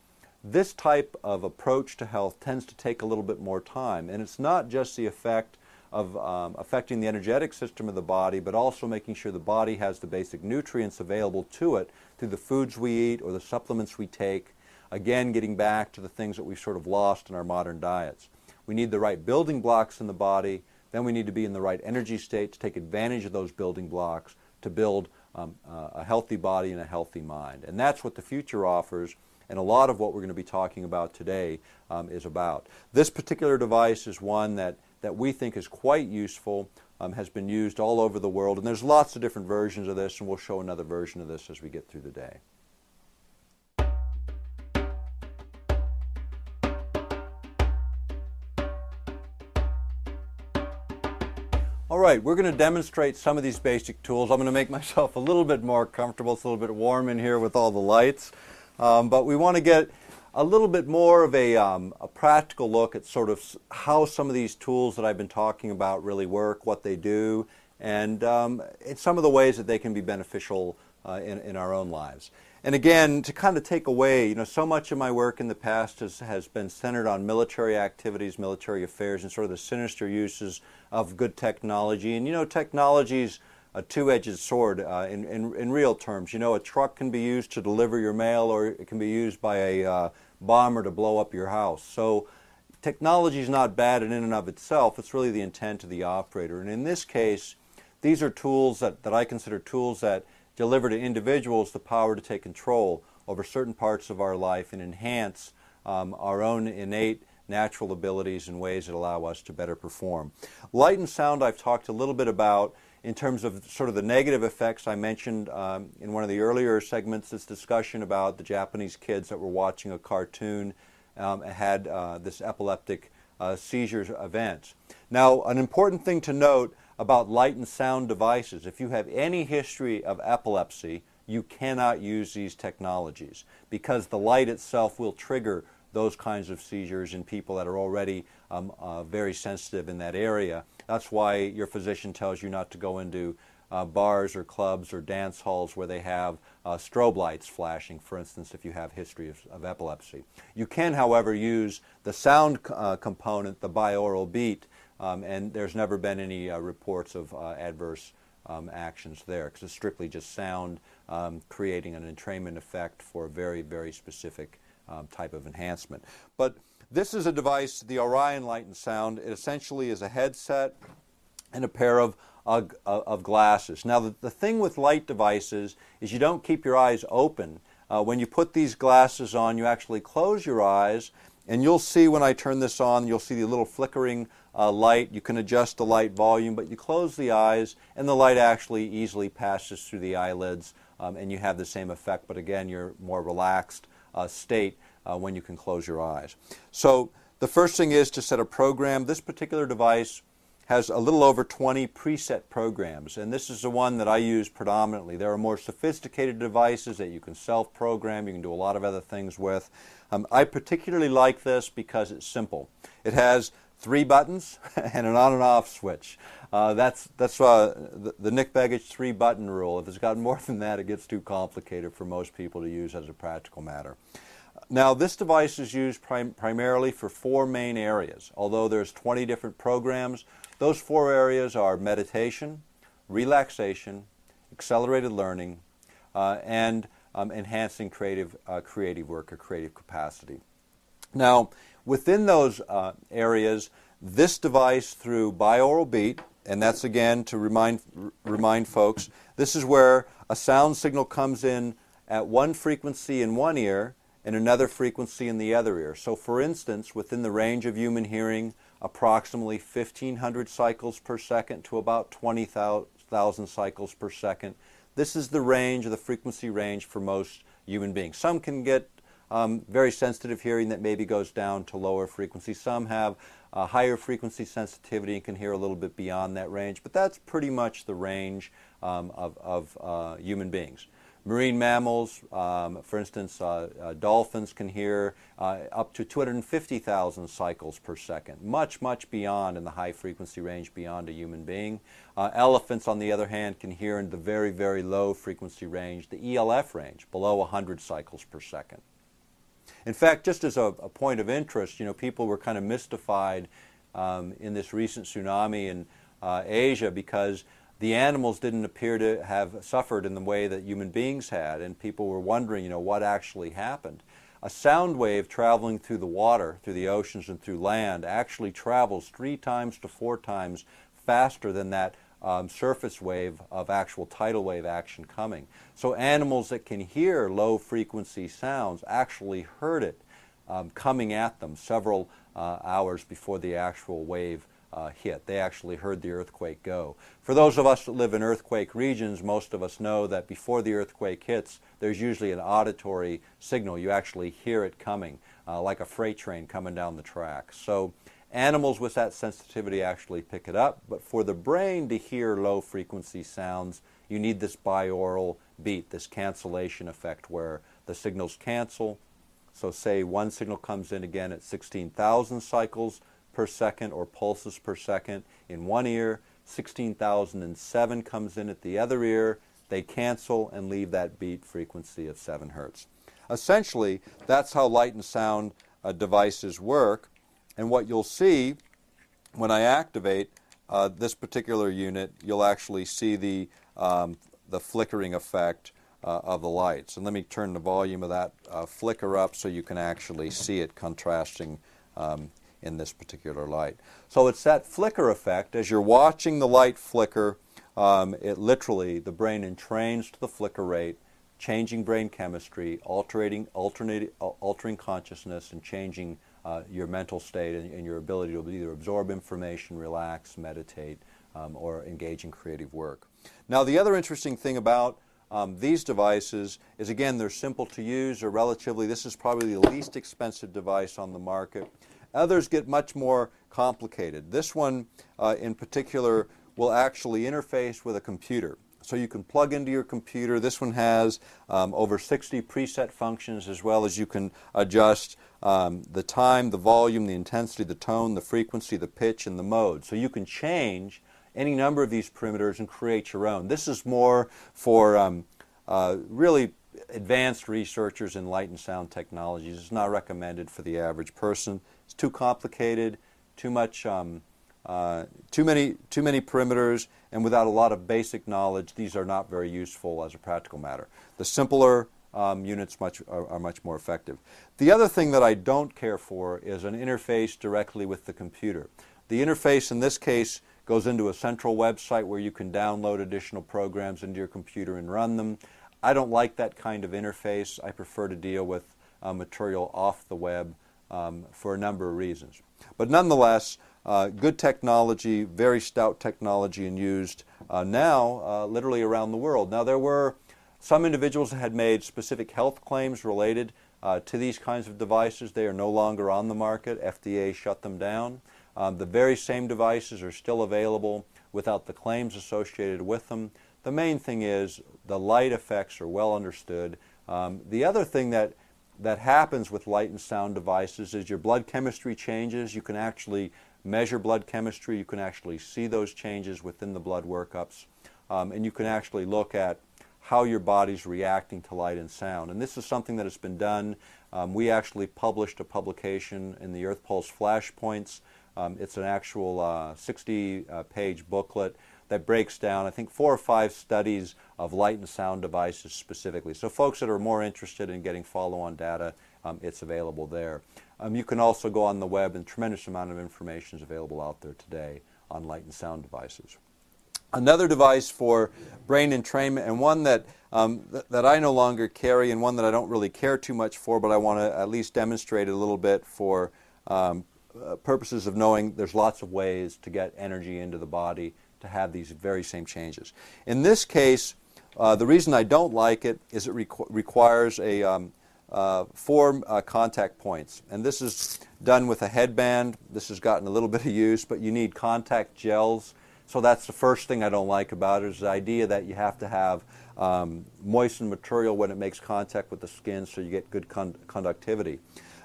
this type of approach to health tends to take a little bit more time, and it's not just the effect of affecting the energetic system of the body, but also making sure the body has the basic nutrients available to it through the foods we eat or the supplements we take, again getting back to the things that we've sort of lost in our modern diets. We need the right building blocks in the body, then we need to be in the right energy state to take advantage of those building blocks to build a healthy body and a healthy mind. And that's what the future offers, and a lot of what we're going to be talking about today is about. This particular device is one that we think is quite useful has been used all over the world, and there's lots of different versions of this, and we'll show another version of this as we get through the day. All right, we're going to demonstrate some of these basic tools. I'm going to make myself a little bit more comfortable. It's a little bit warm in here with all the lights. But we want to get a little bit more of a practical look at sort of how some of these tools that I've been talking about really work, what they do, and some of the ways that they can be beneficial in our own lives. And again, to kind of take away, so much of my work in the past has been centered on military activities, military affairs, and sort of the sinister uses of good technology. And technology's a two-edged sword in real terms. A truck can be used to deliver your mail, or it can be used by a bomber to blow up your house. So technology is not bad in and of itself. It's really the intent of the operator. And in this case, these are tools that I consider tools that deliver to individuals the power to take control over certain parts of our life and enhance our own innate natural abilities in ways that allow us to better perform. Light and sound I've talked a little bit about in terms of sort of the negative effects. I mentioned in one of the earlier segments this discussion about the Japanese kids that were watching a cartoon had this epileptic seizures event. Now, an important thing to note about light and sound devices: if you have any history of epilepsy, you cannot use these technologies because the light itself will trigger those kinds of seizures in people that are already very sensitive in that area. That's why your physician tells you not to go into bars or clubs or dance halls where they have strobe lights flashing, for instance, if you have history of epilepsy. You can, however, use the sound component, the binaural beat, and there's never been any reports of adverse actions there, because it's strictly just sound creating an entrainment effect for a very, very specific type of enhancement. But this is a device, the Orion Light and Sound. It essentially is a headset and a pair of glasses. Now, the thing with light devices is you don't keep your eyes open. When you put these glasses on, you actually close your eyes, and you'll see when I turn this on, you'll see the little flickering light. You can adjust the light volume, but you close the eyes, and the light actually easily passes through the eyelids, and you have the same effect, but again, you're more relaxed state when you can close your eyes. So the first thing is to set a program. This particular device has a little over 20 preset programs, and this is the one that I use predominantly. There are more sophisticated devices that you can self-program. You can do a lot of other things with. I particularly like this because it's simple. It has 3 buttons and an on and off switch. That's the Nick Begich 3-button rule. If it's got more than that, it gets too complicated for most people to use as a practical matter. Now, this device is used primarily for 4 main areas. Although there's 20 different programs, those 4 areas are meditation, relaxation, accelerated learning, and enhancing creative work or creative capacity. Now, within those areas, this device through binaural beat, and that's again to remind folks, this is where a sound signal comes in at one frequency in one ear and another frequency in the other ear. So for instance, within the range of human hearing, approximately 1,500 cycles per second to about 20,000 cycles per second. This is the range, the frequency range for most human beings. Some can get very sensitive hearing that maybe goes down to lower frequency. Some have higher frequency sensitivity and can hear a little bit beyond that range, but that's pretty much the range of human beings. Marine mammals, for instance, dolphins can hear up to 250,000 cycles per second, much, much beyond in the high frequency range beyond a human being. Elephants, on the other hand, can hear in the very, very low frequency range, the ELF range, below 100 cycles per second. In fact, just as a point of interest, people were kind of mystified in this recent tsunami in Asia because the animals didn't appear to have suffered in the way that human beings had, and people were wondering, what actually happened. A sound wave traveling through the water, through the oceans and through land, actually travels 3 times to 4 times faster than that surface wave of actual tidal wave action coming. So animals that can hear low frequency sounds actually heard it coming at them several hours before the actual wave hit. They actually heard the earthquake go. For those of us that live in earthquake regions, most of us know that before the earthquake hits, there's usually an auditory signal. You actually hear it coming, like a freight train coming down the track. So animals with that sensitivity actually pick it up, but for the brain to hear low frequency sounds, you need this binaural beat, this cancellation effect where the signals cancel. So say one signal comes in again at 16,000 cycles per second or pulses per second in one ear, 16,007 comes in at the other ear, they cancel and leave that beat frequency of 7 hertz. Essentially, that's how light and sound devices work, and what you'll see when I activate this particular unit, you'll actually see the flickering effect of the lights. And let me turn the volume of that flicker up so you can actually see it contrasting in this particular light. So it's that flicker effect. As you're watching the light flicker, it literally, the brain entrains to the flicker rate, changing brain chemistry, altering consciousness, and changing your mental state and your ability to either absorb information, relax, meditate, or engage in creative work. Now, the other interesting thing about these devices is, again, they're simple to use, or relatively, this is probably the least expensive device on the market. Others get much more complicated. This one in particular will actually interface with a computer. So you can plug into your computer. This one has over 60 preset functions, as well as you can adjust the time, the volume, the intensity, the tone, the frequency, the pitch, and the mode. So you can change any number of these parameters and create your own. This is more for really advanced researchers in light and sound technologies. It's not recommended for the average person. It's too complicated, too many parameters, and without a lot of basic knowledge, these are not very useful as a practical matter. The simpler units are much more effective. The other thing that I don't care for is an interface directly with the computer. The interface in this case goes into a central website where you can download additional programs into your computer and run them. I don't like that kind of interface. I prefer to deal with material off the web for a number of reasons. But nonetheless, good technology, very stout technology, and used now literally around the world. Now, there were some individuals that had made specific health claims related to these kinds of devices. They are no longer on the market. FDA shut them down. The very same devices are still available without the claims associated with them. The main thing is the light effects are well understood. The other thing that happens with light and sound devices is your blood chemistry changes. You can actually measure blood chemistry. You can actually see those changes within the blood workups. And you can actually look at how your body's reacting to light and sound. And this is something that has been done. We actually published a publication in the Earth Pulse Flashpoints. It's an actual 60-page booklet that breaks down, I think, 4 or 5 studies of light and sound devices specifically. So folks that are more interested in getting follow-on data, it's available there. You can also go on the web, and a tremendous amount of information is available out there today on light and sound devices. Another device for brain entrainment, and one that I no longer carry, and one that I don't really care too much for, but I want to at least demonstrate a little bit for purposes of knowing there's lots of ways to get energy into the body to have these very same changes. In this case, the reason I don't like it is it requires 4 contact points. And this is done with a headband. This has gotten a little bit of use, but you need contact gels. So that's the first thing I don't like about it, is the idea that you have to have moistened material when it makes contact with the skin so you get good conductivity.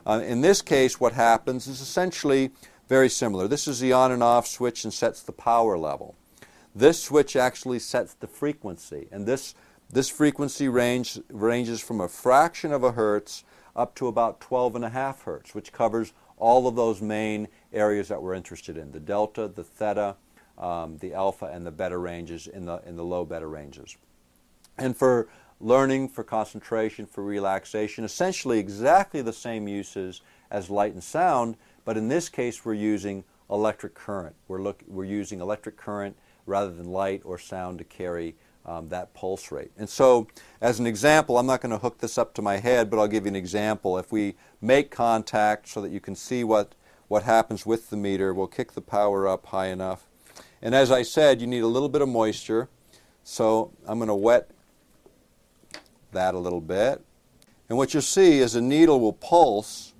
In this case, what happens is essentially very similar. This is the on and off switch and sets the power level. This switch actually sets the frequency, and this frequency ranges from a fraction of a hertz up to about 12.5 hertz, which covers all of those main areas that we're interested in: the delta, the theta, the alpha, and the beta ranges in the low beta ranges. And for learning, for concentration, for relaxation, essentially exactly the same uses as light and sound, but in this case we're using electric current. We're using electric current rather than light or sound to carry that pulse rate. And so, as an example, I'm not going to hook this up to my head, but I'll give you an example. If we make contact so that you can see what what happens with the meter. We'll kick the power up high enough. And as I said, you need a little bit of moisture, so I'm going to wet that a little bit. And what you'll see is the needle will pulse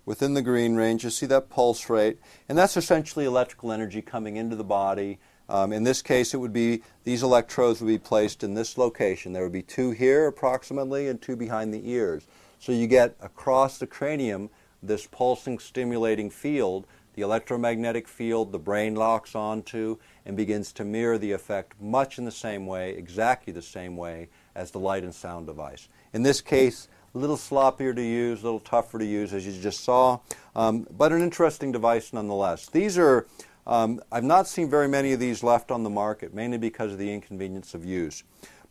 within the green range. You see that pulse rate, and that's essentially electrical energy coming into the body. In this case, it would be, these electrodes would be placed in this location. There would be 2 here approximately and 2 behind the ears. So you get across the cranium this pulsing, stimulating field. The electromagnetic field the brain locks onto and begins to mirror the effect much in the same way, exactly the same way as the light and sound device. In this case, a little sloppier to use, a little tougher to use, as you just saw, but an interesting device nonetheless. These are, I've not seen very many of these left on the market, mainly because of the inconvenience of use.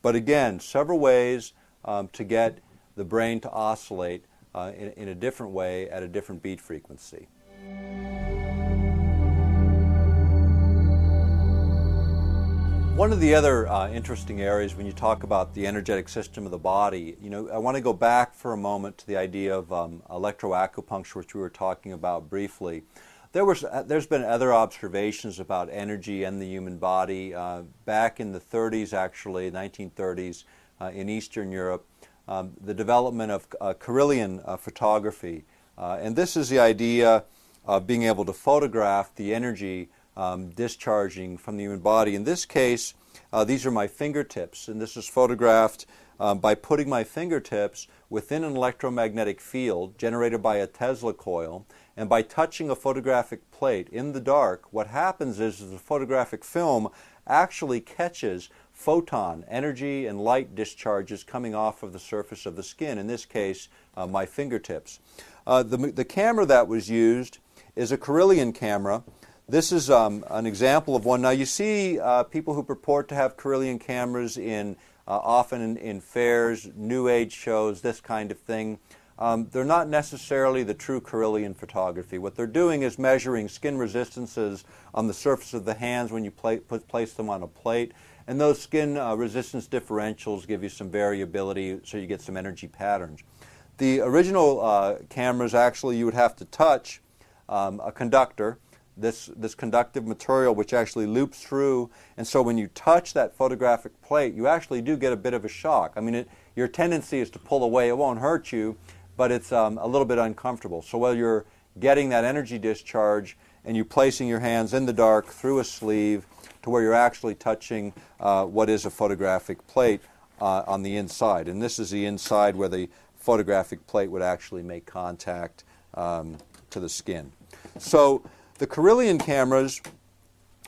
But again, several ways to get the brain to oscillate in a different way at a different beat frequency. One of the other interesting areas when you talk about the energetic system of the body, I want to go back for a moment to the idea of electroacupuncture, which we were talking about briefly. There's been other observations about energy and the human body back in the 30s, actually, 1930s, in Eastern Europe. The development of Kirlian photography. And this is the idea of being able to photograph the energy discharging from the human body. In this case, these are my fingertips, and this is photographed by putting my fingertips within an electromagnetic field generated by a Tesla coil, and by touching a photographic plate in the dark. What happens is the photographic film actually catches photon energy and light discharges coming off of the surface of the skin, in this case my fingertips. The camera that was used is a Kirlian camera. This is an example of one. Now you see people who purport to have Kirlian cameras often in fairs, New Age shows, this kind of thing. They're not necessarily the true Kirlian photography. What they're doing is measuring skin resistances on the surface of the hands when you place them on a plate. And those skin resistance differentials give you some variability, so you get some energy patterns. The original cameras, actually, you would have to touch a conductor, this conductive material which actually loops through, and so when you touch that photographic plate, you actually do get a bit of a shock. I mean, your tendency is to pull away. It won't hurt you, but it's a little bit uncomfortable. So while you're getting that energy discharge and you're placing your hands in the dark through a sleeve to where you're actually touching what is a photographic plate on the inside. And this is the inside where the photographic plate would actually make contact to the skin. So the Kirlian cameras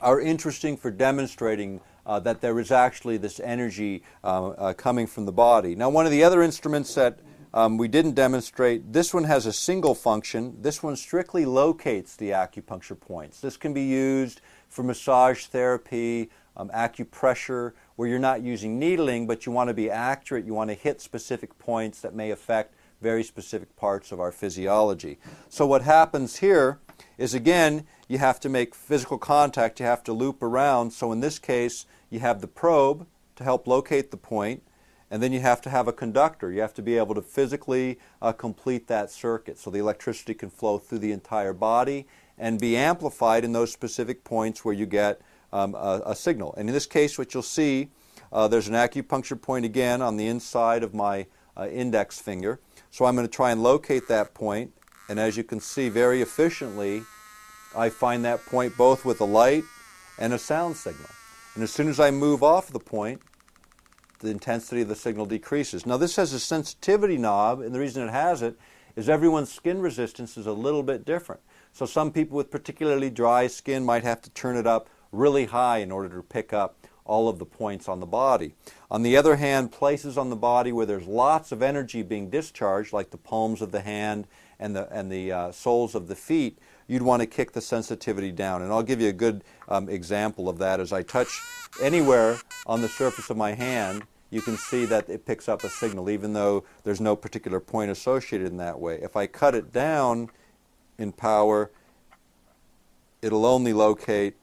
are interesting for demonstrating that there is actually this energy coming from the body. Now, one of the other instruments that we didn't demonstrate, this one has a single function. This one strictly locates the acupuncture points. This can be used for massage therapy, acupressure, where you're not using needling, but you want to be accurate. You want to hit specific points that may affect very specific parts of our physiology. So what happens here is, again, you have to make physical contact. You have to loop around. So in this case, you have the probe to help locate the point, and then you have to have a conductor. You have to be able to physically complete that circuit so the electricity can flow through the entire body and be amplified in those specific points where you get a signal. And in this case, what you'll see, there's an acupuncture point again on the inside of my index finger. So I'm going to try and locate that point, and as you can see very efficiently, I find that point both with a light and a sound signal. And as soon as I move off the point, the intensity of the signal decreases. Now this has a sensitivity knob, and the reason it has it is everyone's skin resistance is a little bit different. So some people with particularly dry skin might have to turn it up really high in order to pick up all of the points on the body. On the other hand, places on the body where there's lots of energy being discharged, like the palms of the hand and the soles of the feet, you'd want to kick the sensitivity down. And I'll give you a good example of that. As I touch anywhere on the surface of my hand, you can see that it picks up a signal, even though there's no particular point associated in that way. If I cut it down in power, it'll only locate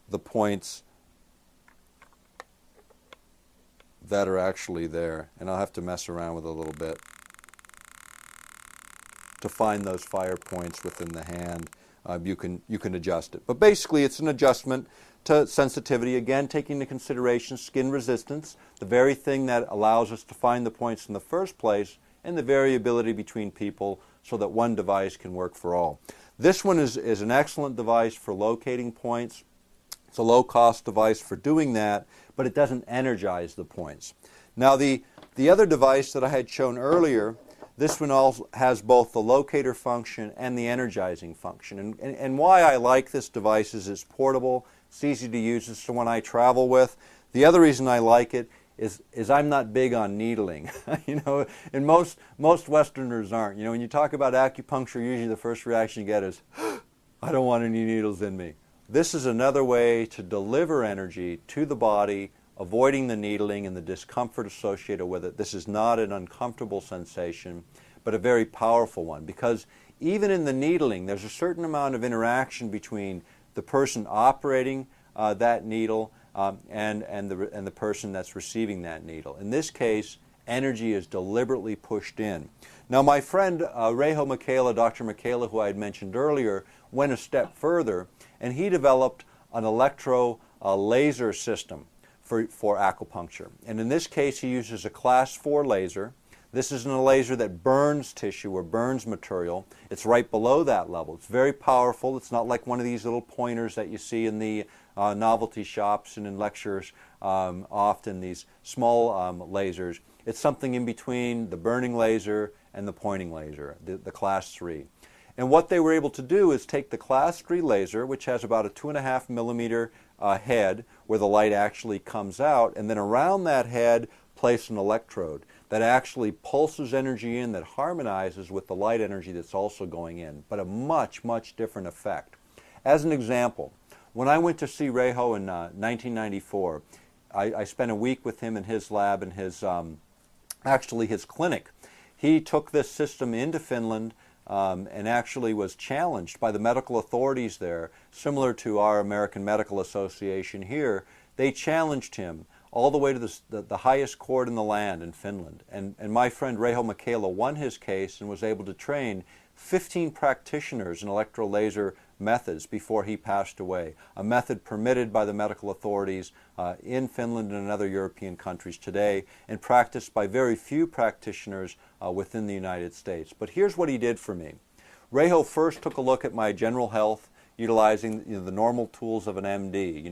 the points that are actually there. And I'll have to mess around with it a little bit to find those fire points within the hand. You can adjust it. But basically it's an adjustment to sensitivity, again taking into consideration skin resistance, the very thing that allows us to find the points in the first place, and the variability between people so that one device can work for all. This one is an excellent device for locating points. It's a low-cost device for doing that, but it doesn't energize the points. Now the other device that I had shown earlier, this one also has both the locator function and the energizing function. And why I like this device is it's portable, it's easy to use, it's the one I travel with. The other reason I like it is I'm not big on needling. You know, and most Westerners aren't. You know, when you talk about acupuncture, usually the first reaction you get is, I don't want any needles in me. This is another way to deliver energy to the body, avoiding the needling and the discomfort associated with it. This is not an uncomfortable sensation, but a very powerful one, because even in the needling, there's a certain amount of interaction between the person operating that needle and the person that's receiving that needle. In this case, energy is deliberately pushed in. Now my friend Reho Michaela, Dr. Michaela, who I had mentioned earlier, went a step further, and he developed an electro laser system for acupuncture. And in this case, he uses a class 4 laser. This isn't a laser that burns tissue or burns material. It's right below that level. It's very powerful. It's not like one of these little pointers that you see in the novelty shops and in lectures, often these small lasers. It's something in between the burning laser and the pointing laser, the class 3. And what they were able to do is take the class 3 laser, which has about a 2.5 millimeter head where the light actually comes out, and then around that head place an electrode that actually pulses energy in that harmonizes with the light energy that's also going in, but a much, much different effect. As an example, when I went to see Reho in 1994, I spent a week with him in his lab and actually his clinic. He took this system into Finland and actually was challenged by the medical authorities there, similar to our American Medical Association here. They challenged him all the way to the highest court in the land in Finland. And my friend Reho Michaela won his case and was able to train 15 practitioners in electrolaser methods before he passed away, a method permitted by the medical authorities in Finland and in other European countries today, and practiced by very few practitioners within the United States. But here's what he did for me. Reho first took a look at my general health, utilizing the normal tools of an MD.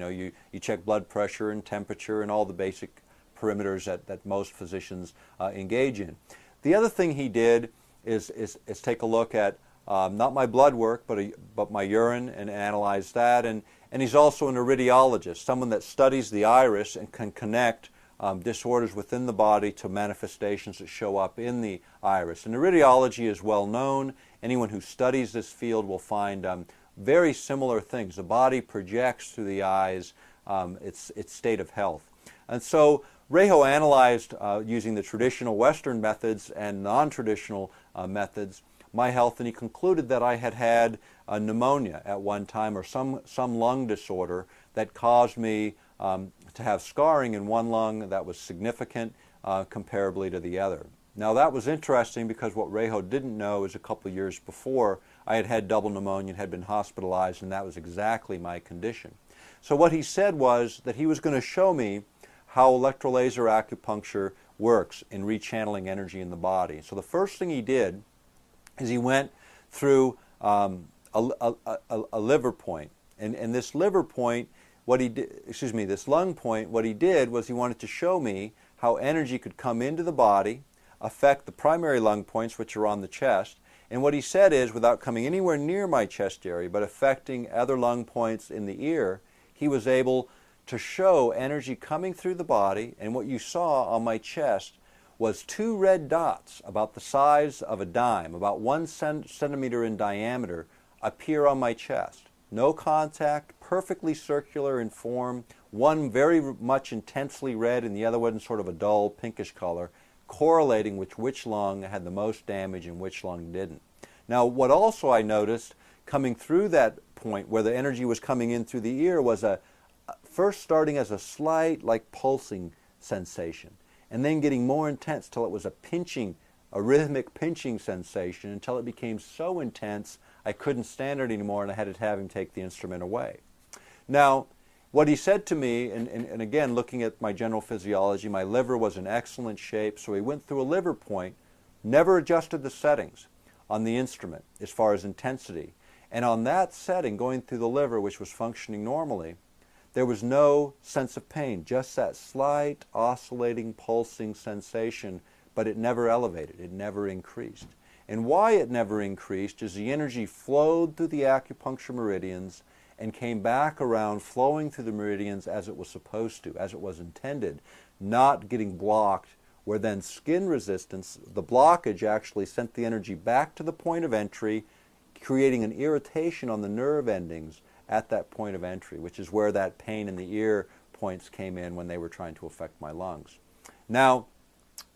You check blood pressure and temperature and all the basic perimeters that most physicians engage in. The other thing he did is take a look at not my blood work, but my urine, and analyze that. And he's also an iridiologist, someone that studies the iris and can connect disorders within the body to manifestations that show up in the iris. And iridiology is well known. Anyone who studies this field will find very similar things. The body projects through the eyes its state of health. And so Reho analyzed, using the traditional Western methods and non-traditional methods, my health, and he concluded that I had had pneumonia at one time, or some lung disorder that caused me to have scarring in one lung that was significant comparably to the other. Now that was interesting, because what Reho didn't know is a couple of years before I had had double pneumonia and had been hospitalized, and that was exactly my condition. So what he said was that he was going to show me how electrolaser acupuncture works in rechanneling energy in the body. So the first thing he did is he went through a liver point, and this liver point, this lung point, what he did was he wanted to show me how energy could come into the body, affect the primary lung points, which are on the chest, and what he said is, without coming anywhere near my chest area, but affecting other lung points in the ear, he was able to show energy coming through the body, and what you saw on my chest was 2 red dots about the size of a dime, about 1 centimeter in diameter, appear on my chest. No contact, perfectly circular in form, one very much intensely red and the other one sort of a dull pinkish color, correlating with which lung had the most damage and which lung didn't. Now what also I noticed coming through that point where the energy was coming in through the ear was first starting as a slight, like, pulsing sensation. and then getting more intense till it was a rhythmic pinching sensation, until it became so intense I couldn't stand it anymore and I had to have him take the instrument away. Now, what he said to me, and again, looking at my general physiology, my liver was in excellent shape, so he went through a liver point, never adjusted the settings on the instrument as far as intensity. And on that setting, going through the liver, which was functioning normally, there was no sense of pain, just that slight oscillating, pulsing sensation, but it never elevated, it never increased. And why it never increased is the energy flowed through the acupuncture meridians and came back around, flowing through the meridians as it was supposed to, as it was intended, not getting blocked, where then skin resistance, the blockage actually sent the energy back to the point of entry, creating an irritation on the nerve endings at that point of entry, which is where that pain in the ear points came in when they were trying to affect my lungs. Now,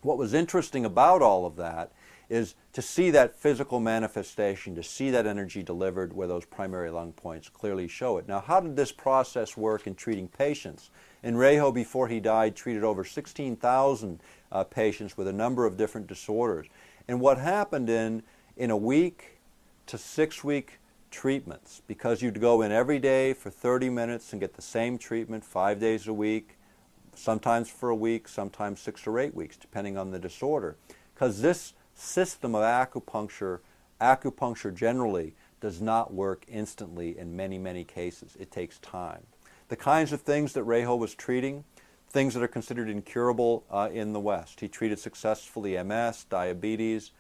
what was interesting about all of that is to see that physical manifestation, to see that energy delivered where those primary lung points clearly show it. Now, how did this process work in treating patients? And Reho, before he died, treated over 16,000 patients with a number of different disorders. And what happened in a week to 6 week treatments, because you'd go in every day for 30 minutes and get the same treatment 5 days a week, sometimes for a week, sometimes 6 or 8 weeks, depending on the disorder. Because this system of acupuncture generally does not work instantly in many, many cases. It takes time. The kinds of things that Reho was treating, things that are considered incurable in the West. He treated successfully MS, diabetes,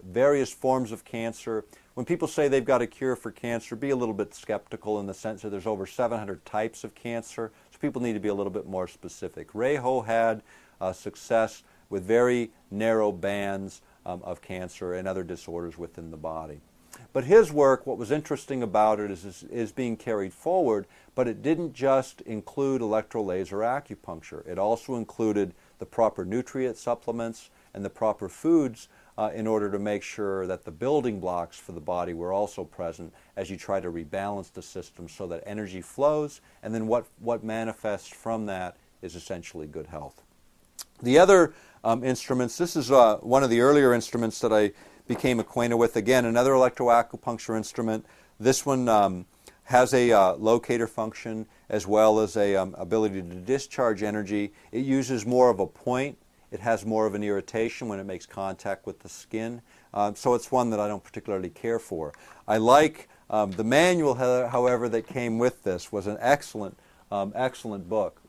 various forms of cancer. When people say they've got a cure for cancer, be a little bit skeptical in the sense that there's over 700 types of cancer, so people need to be a little bit more specific. Reho had success with very narrow bands of cancer and other disorders within the body. But his work, what was interesting about it is being carried forward, but it didn't just include electrolaser acupuncture. It also included the proper nutrient supplements and the proper foods in order to make sure that the building blocks for the body were also present as you try to rebalance the system so that energy flows, and then what manifests from that is essentially good health. The other instruments, this is one of the earlier instruments that I became acquainted with. Again, another electroacupuncture instrument. This one has a locator function as well as a ability to discharge energy. It uses more of a point. It has more of an irritation when it makes contact with the skin. So it's one that I don't particularly care for. I like the manual, however, that came with this was an excellent book.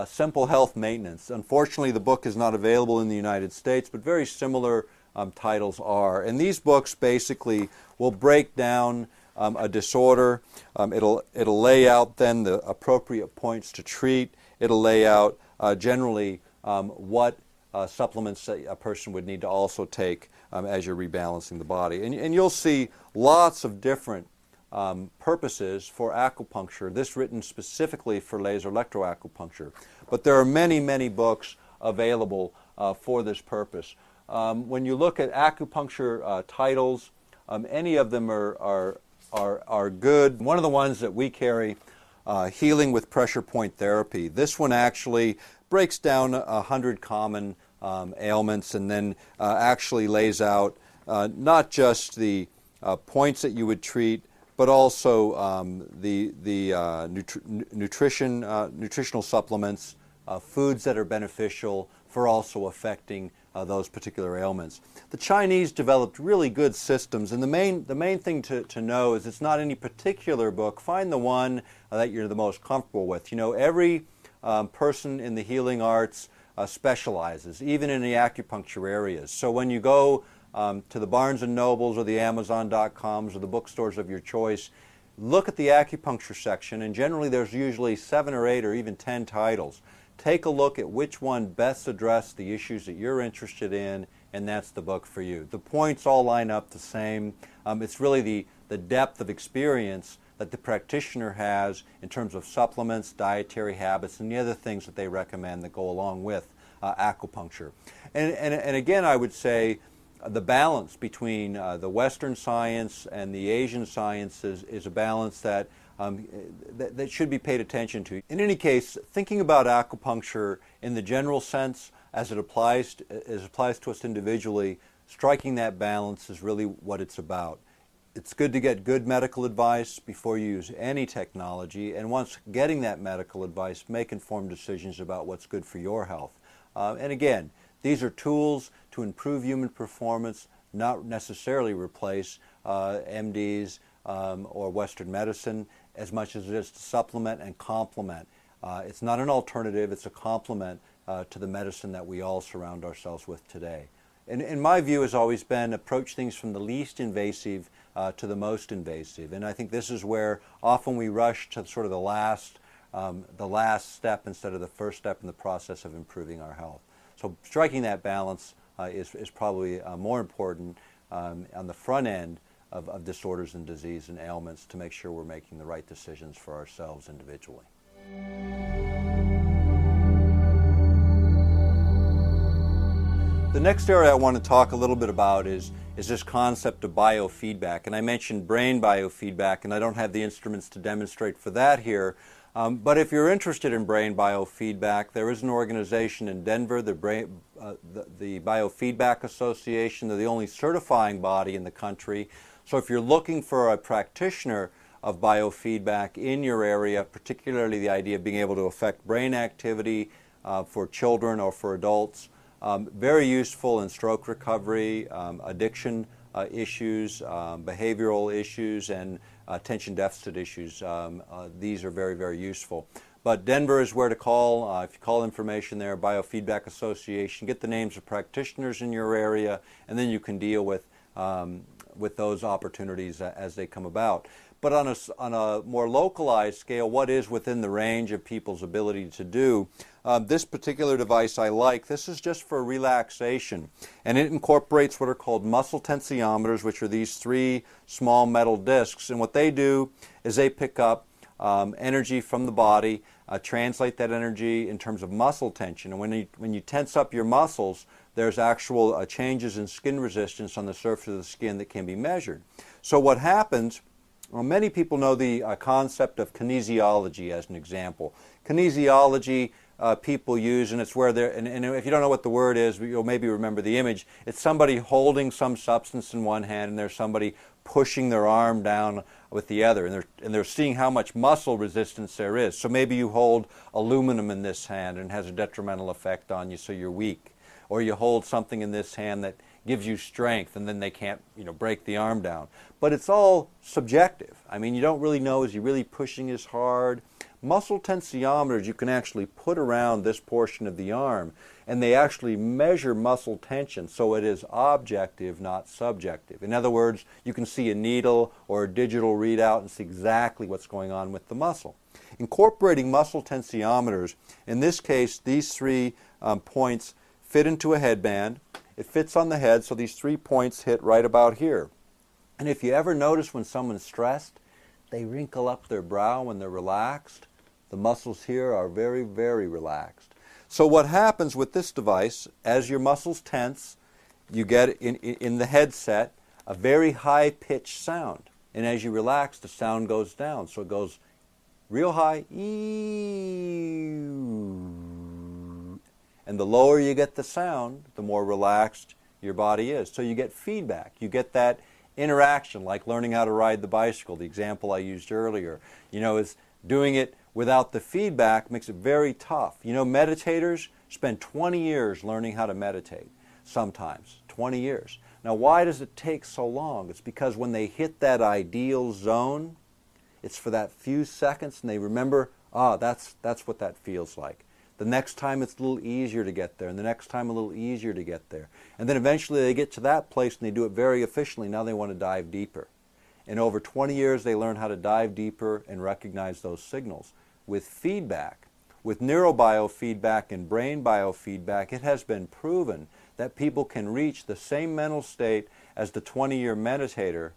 Simple Health Maintenance. Unfortunately, the book is not available in the United States, but very similar titles are. And these books basically will break down a disorder. It'll lay out then the appropriate points to treat. It'll lay out generally what supplements a person would need to also take as you're rebalancing the body. And you'll see lots of different purposes for acupuncture, this written specifically for laser electroacupuncture. But there are many, many books available for this purpose. When you look at acupuncture titles, any of them are good. One of the ones that we carry, Healing with Pressure Point Therapy. This one actually breaks down 100 common ailments and then actually lays out not just the points that you would treat, but also the nutritional supplements, foods that are beneficial for also affecting those particular ailments. The Chinese developed really good systems, and the main thing to know is it's not any particular book. Find the one that you're the most comfortable with. You know, every person in the healing arts specializes, even in the acupuncture areas. So when you go to the Barnes & Nobles or the Amazon.coms or the bookstores of your choice, look at the acupuncture section, and generally there's usually 7 or 8 or even 10 titles. Take a look at which one best address the issues that you're interested in, and that's the book for you. The points all line up the same. It's really the depth of experience that the practitioner has in terms of supplements, dietary habits, and the other things that they recommend that go along with acupuncture. And again, I would say the balance between the Western science and the Asian sciences is a balance that should be paid attention to. In any case, thinking about acupuncture in the general sense, as it applies to us individually, striking that balance is really what it's about. It's good to get good medical advice before you use any technology, and once getting that medical advice, make informed decisions about what's good for your health. And again, these are tools to improve human performance, not necessarily replace MDs or Western medicine, as much as it is to supplement and complement. It's not an alternative, it's a complement to the medicine that we all surround ourselves with today. And my view has always been approach things from the least invasive to the most invasive. And I think this is where often we rush to sort of the last step instead of the first step in the process of improving our health. So striking that balance is probably more important on the front end of disorders and disease and ailments to make sure we're making the right decisions for ourselves individually. The next area I want to talk a little bit about is this concept of biofeedback. And I mentioned brain biofeedback, and I don't have the instruments to demonstrate for that here. But if you're interested in brain biofeedback, there is an organization in Denver, the Biofeedback Association. They're the only certifying body in the country. So if you're looking for a practitioner of biofeedback in your area, particularly the idea of being able to affect brain activity for children or for adults, very useful in stroke recovery, addiction issues, behavioral issues, and attention deficit issues. These are very, very useful. But Denver is where to call. If you call information there, Biofeedback Association, get the names of practitioners in your area, and then you can deal with those opportunities as they come about. But on a more localized scale, what is within the range of people's ability to do? This particular device I like. This is just for relaxation, and it incorporates what are called muscle tensiometers, which are these three small metal discs. And what they do is they pick up energy from the body, translate that energy in terms of muscle tension. And when you tense up your muscles, there's actual changes in skin resistance on the surface of the skin that can be measured. So what happens? Well, many people know the concept of kinesiology as an example. Kinesiology people use, and it's where they're, and if you don't know what the word is, you'll maybe remember the image. It's somebody holding some substance in one hand, and there's somebody pushing their arm down with the other, and they're seeing how much muscle resistance there is. So maybe you hold aluminum in this hand and it has a detrimental effect on you, so you're weak. Or you hold something in this hand that gives you strength, and then they can't, break the arm down. But it's all subjective. I mean, you don't really know, is he really pushing as hard? Muscle tensiometers you can actually put around this portion of the arm, and they actually measure muscle tension, so it is objective, not subjective. In other words, you can see a needle or a digital readout and see exactly what's going on with the muscle. Incorporating muscle tensiometers, in this case, these three points fit into a headband. It fits on the head, so these 3 points hit right about here. And if you ever notice when someone's stressed, they wrinkle up their brow when they're relaxed. The muscles here are very, very relaxed. So what happens with this device, as your muscles tense, you get in the headset a very high-pitched sound. And as you relax, the sound goes down. So it goes real high, and the lower you get the sound, the more relaxed your body is. So you get feedback. You get that interaction, like learning how to ride the bicycle, the example I used earlier. Is doing it without the feedback makes it very tough. Meditators spend 20 years learning how to meditate, sometimes, 20 years. Now, why does it take so long? It's because when they hit that ideal zone, it's for that few seconds, and they remember, that's what that feels like. The next time it's a little easier to get there, and the next time a little easier to get there. And then eventually they get to that place and they do it very efficiently. Now they want to dive deeper. And over 20 years they learn how to dive deeper and recognize those signals. With feedback, with neurobiofeedback and brain biofeedback, it has been proven that people can reach the same mental state as the 20-year meditator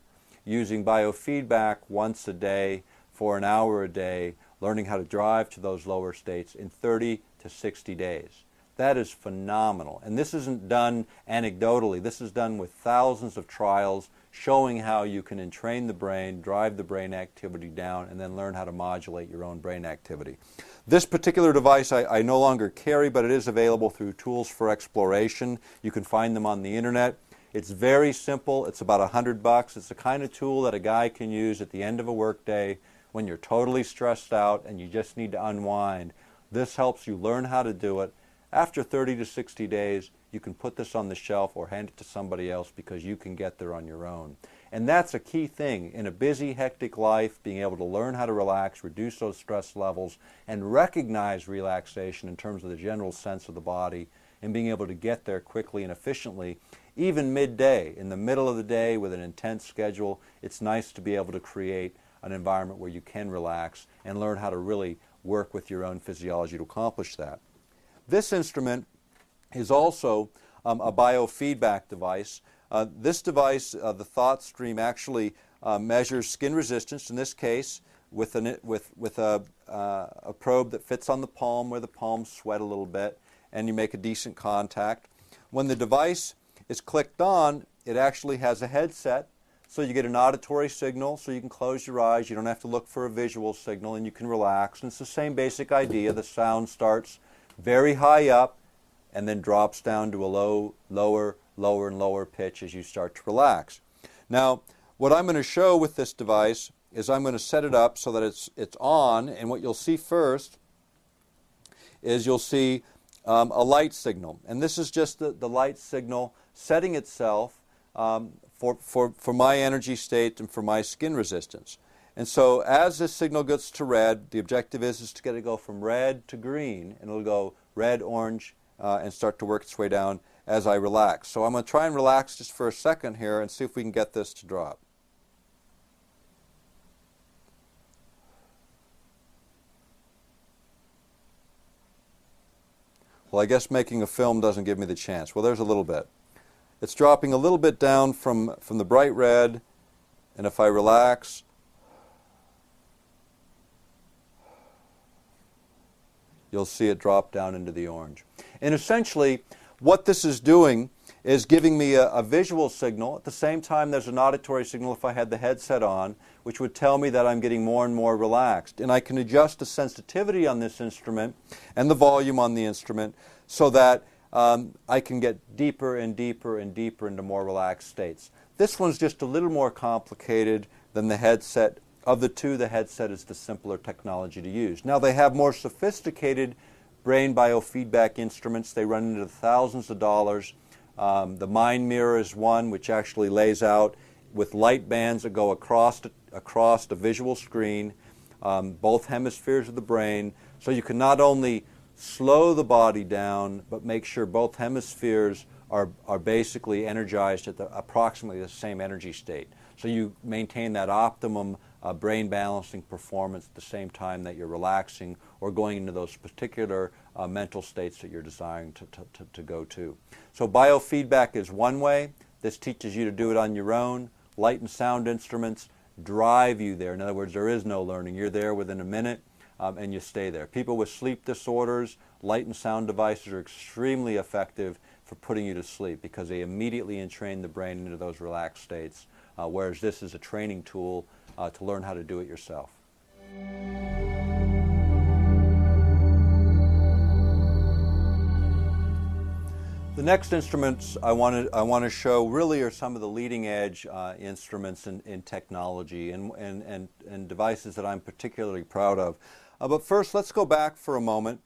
using biofeedback once a day for an hour a day, learning how to drive to those lower states in 30 to 60 days. That is phenomenal. And this isn't done anecdotally. This is done with thousands of trials showing how you can entrain the brain, drive the brain activity down, and then learn how to modulate your own brain activity. This particular device I no longer carry, but it is available through Tools for Exploration. You can find them on the internet. It's very simple. It's about $100. It's the kind of tool that a guy can use at the end of a workday when you're totally stressed out and you just need to unwind. This helps you learn how to do it. After 30 to 60 days, you can put this on the shelf or hand it to somebody else because you can get there on your own. And that's a key thing in a busy, hectic life, being able to learn how to relax, reduce those stress levels, and recognize relaxation in terms of the general sense of the body, and being able to get there quickly and efficiently. Even midday, in the middle of the day with an intense schedule, it's nice to be able to create an environment where you can relax and learn how to really work with your own physiology to accomplish that. This instrument is also a biofeedback device. This device, the thought stream, actually measures skin resistance, in this case with a probe that fits on the palm where the palms sweat a little bit, and you make a decent contact. When the device is clicked on, it actually has a headset, so you get an auditory signal, so you can close your eyes, you don't have to look for a visual signal, and you can relax. And it's the same basic idea. The sound starts very high up and then drops down to a lower and lower pitch as you start to relax. Now, what I'm going to show with this device is I'm going to set it up so that it's on, and what you'll see first is you'll see a light signal. And this is just the light signal setting itself for my energy state and for my skin resistance. And so as this signal gets to red, the objective is to get it to go from red to green, and it'll go red, orange, and start to work its way down as I relax. So I'm going to try and relax just for a second here and see if we can get this to drop. Well, I guess making a film doesn't give me the chance. Well, there's a little bit. It's dropping a little bit down from the bright red, and if I relax, you'll see it drop down into the orange. And essentially, what this is doing is giving me a visual signal. At the same time, there's an auditory signal if I had the headset on, which would tell me that I'm getting more and more relaxed. And I can adjust the sensitivity on this instrument and the volume on the instrument so that I can get deeper and deeper and deeper into more relaxed states. This one's just a little more complicated than the headset. Of the two, the headset is the simpler technology to use. Now, they have more sophisticated brain biofeedback instruments. They run into thousands of dollars. The Mind Mirror is one which actually lays out with light bands that go across a visual screen, both hemispheres of the brain, so you can not only slow the body down, but make sure both hemispheres are basically energized at approximately the same energy state. So you maintain that optimum brain balancing performance at the same time that you're relaxing or going into those particular mental states that you're desiring to go to. So biofeedback is one way. This teaches you to do it on your own. Light and sound instruments drive you there. In other words, there is no learning. You're there within a minute and you stay there. People with sleep disorders, light and sound devices are extremely effective for putting you to sleep because they immediately entrain the brain into those relaxed states, whereas this is a training tool to learn how to do it yourself. The next instruments I want to show really are some of the leading edge instruments in technology and devices that I'm particularly proud of. But first, let's go back for a moment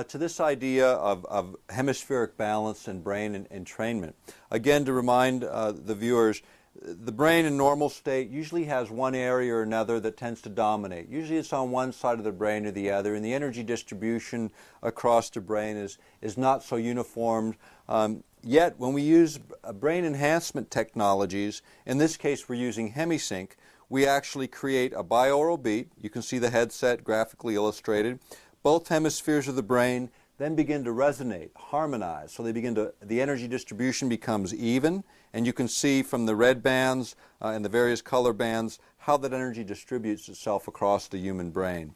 to this idea of hemispheric balance and brain entrainment. Again, to remind the viewers, the brain in normal state usually has one area or another that tends to dominate. Usually it's on one side of the brain or the other, and the energy distribution across the brain is not so uniform. Yet when we use brain enhancement technologies, in this case we're using HemiSync, we actually create a binaural beat. You can see the headset graphically illustrated. Both hemispheres of the brain then begin to resonate, harmonize. So the energy distribution becomes even, and you can see from the red bands and the various color bands how that energy distributes itself across the human brain.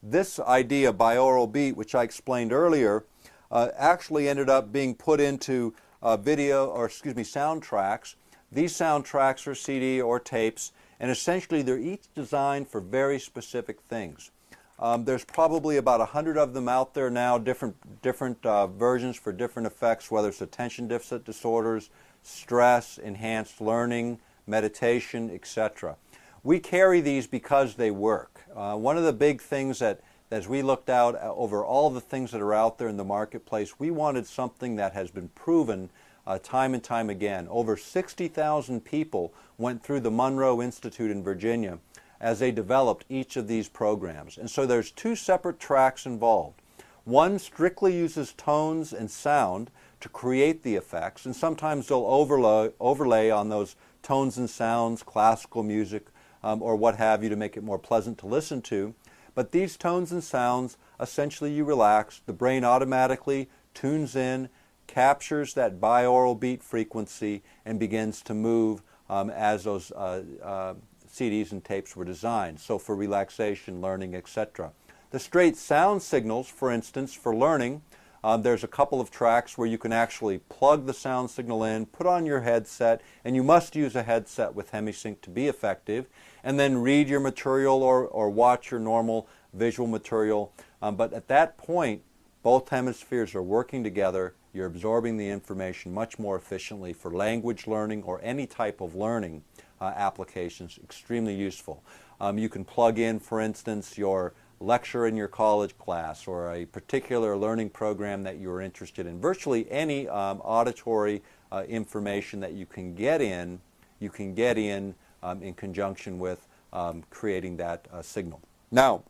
This idea, binaural beat, which I explained earlier, actually ended up being put into soundtracks. These soundtracks are CD or tapes, and essentially they're each designed for very specific things. There's probably about 100 of them out there now, different versions for different effects, whether it's attention deficit disorders, stress, enhanced learning, meditation, etc. We carry these because they work. One of the big things that, as we looked out over all the things that are out there in the marketplace, we wanted something that has been proven time and time again. Over 60,000 people went through the Monroe Institute in Virginia as they developed each of these programs. And so there's two separate tracks involved. One strictly uses tones and sound to create the effects, and sometimes they'll overlay on those tones and sounds, classical music, or what have you, to make it more pleasant to listen to. But these tones and sounds, essentially you relax, the brain automatically tunes in, captures that binaural beat frequency, and begins to move as those CDs and tapes were designed, so for relaxation, learning, etc. The straight sound signals, for instance, for learning, there's a couple of tracks where you can actually plug the sound signal in, put on your headset, and you must use a headset with HemiSync to be effective, and then read your material or watch your normal visual material. But at that point, both hemispheres are working together. You're absorbing the information much more efficiently for language learning or any type of learning applications. Extremely useful. You can plug in, for instance, your lecture in your college class or a particular learning program that you're interested in. Virtually any auditory information that you can get in conjunction with creating that signal. Now,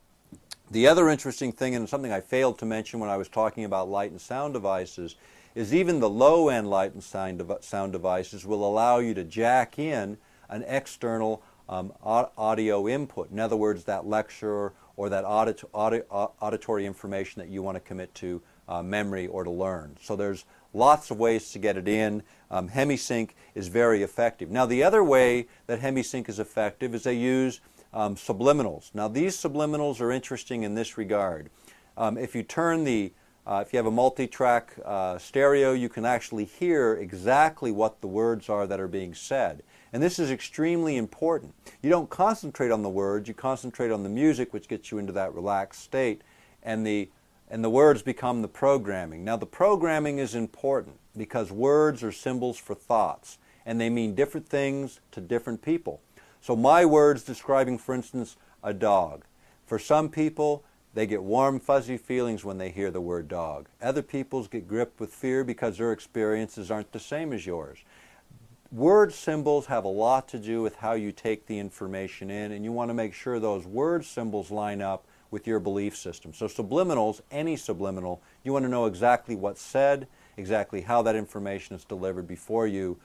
the other interesting thing, and something I failed to mention when I was talking about light and sound devices, is even the low-end light and sound devices will allow you to jack in an external audio input. In other words, that lecture or that auditory information that you want to commit to memory or to learn. So there's lots of ways to get it in. HemiSync is very effective. Now, the other way that HemiSync is effective is they use subliminals. Now, these subliminals are interesting in this regard. If you have a multi-track stereo, you can actually hear exactly what the words are that are being said. And this is extremely important. You don't concentrate on the words, you concentrate on the music, which gets you into that relaxed state, and the words become the programming. Now, the programming is important because words are symbols for thoughts, and they mean different things to different people. So my words describing, for instance, a dog. For some people, they get warm, fuzzy feelings when they hear the word dog. Other people get gripped with fear because their experiences aren't the same as yours. Word symbols have a lot to do with how you take the information in, and you want to make sure those word symbols line up with your belief system. So subliminals, any subliminal, you want to know exactly what's said, exactly how that information is delivered before you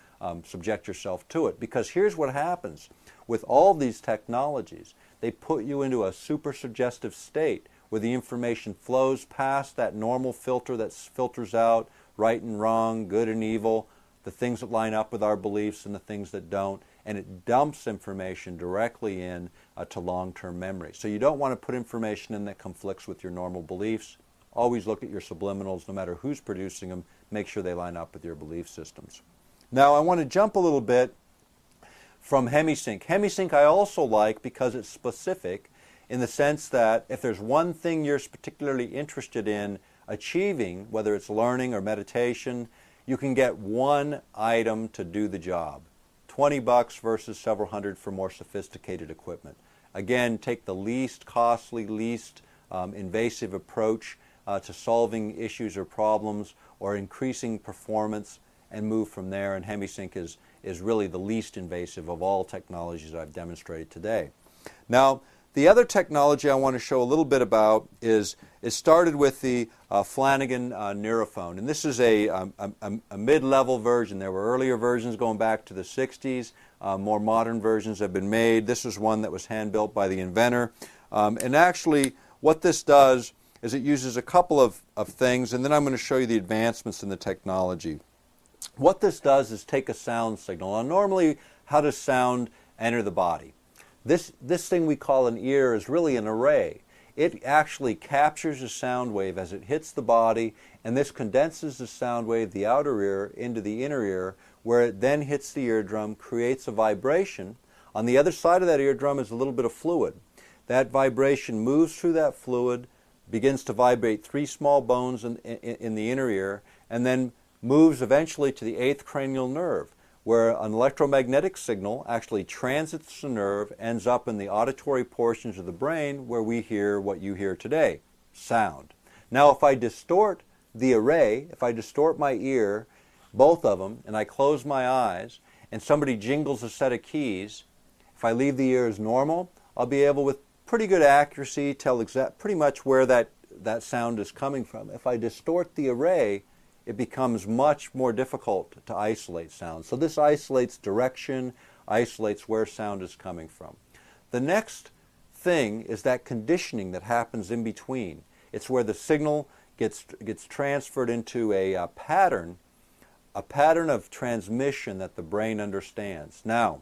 subject yourself to it. Because here's what happens with all these technologies. They put you into a super suggestive state where the information flows past that normal filter that filters out right and wrong, good and evil, the things that line up with our beliefs and the things that don't, and it dumps information directly in to long-term memory. So you don't want to put information in that conflicts with your normal beliefs. Always look at your subliminals, no matter who's producing them. Make sure they line up with your belief systems. Now, I want to jump a little bit from HemiSync. HemiSync I also like because it's specific in the sense that if there's one thing you're particularly interested in achieving, whether it's learning or meditation, you can get one item to do the job. $20 versus several hundred for more sophisticated equipment. Again, take the least costly, least invasive approach to solving issues or problems or increasing performance and move from there, and HemiSync is really the least invasive of all technologies I've demonstrated today. Now, the other technology I want to show a little bit about is it started with the Flanagan Neurophone, and this is a mid-level version. There were earlier versions going back to the 60s. More modern versions have been made. This is one that was hand-built by the inventor. And actually, what this does is it uses a couple of things, and then I'm going to show you the advancements in the technology. What this does is take a sound signal. Now, normally, how does sound enter the body? This thing we call an ear is really an array. it actually captures a sound wave as it hits the body, and this condenses the sound wave, the outer ear, into the inner ear, where it then hits the eardrum, creates a vibration. On the other side of that eardrum is a little bit of fluid. That vibration moves through that fluid, begins to vibrate 3 small bones in the inner ear, and then moves eventually to the 8th cranial nerve, where an electromagnetic signal actually transits the nerve, ends up in the auditory portions of the brain where we hear what you hear today, sound. Now if I distort the array, if I distort my ear, both of them, and I close my eyes, and somebody jingles a set of keys, if I leave the ear as normal, I'll be able with pretty good accuracy tell pretty much where that sound is coming from. If I distort the array, it becomes much more difficult to isolate sound. So this isolates direction, isolates where sound is coming from. The next thing is that conditioning that happens in between. It's where the signal gets transferred into a pattern of transmission that the brain understands. Now,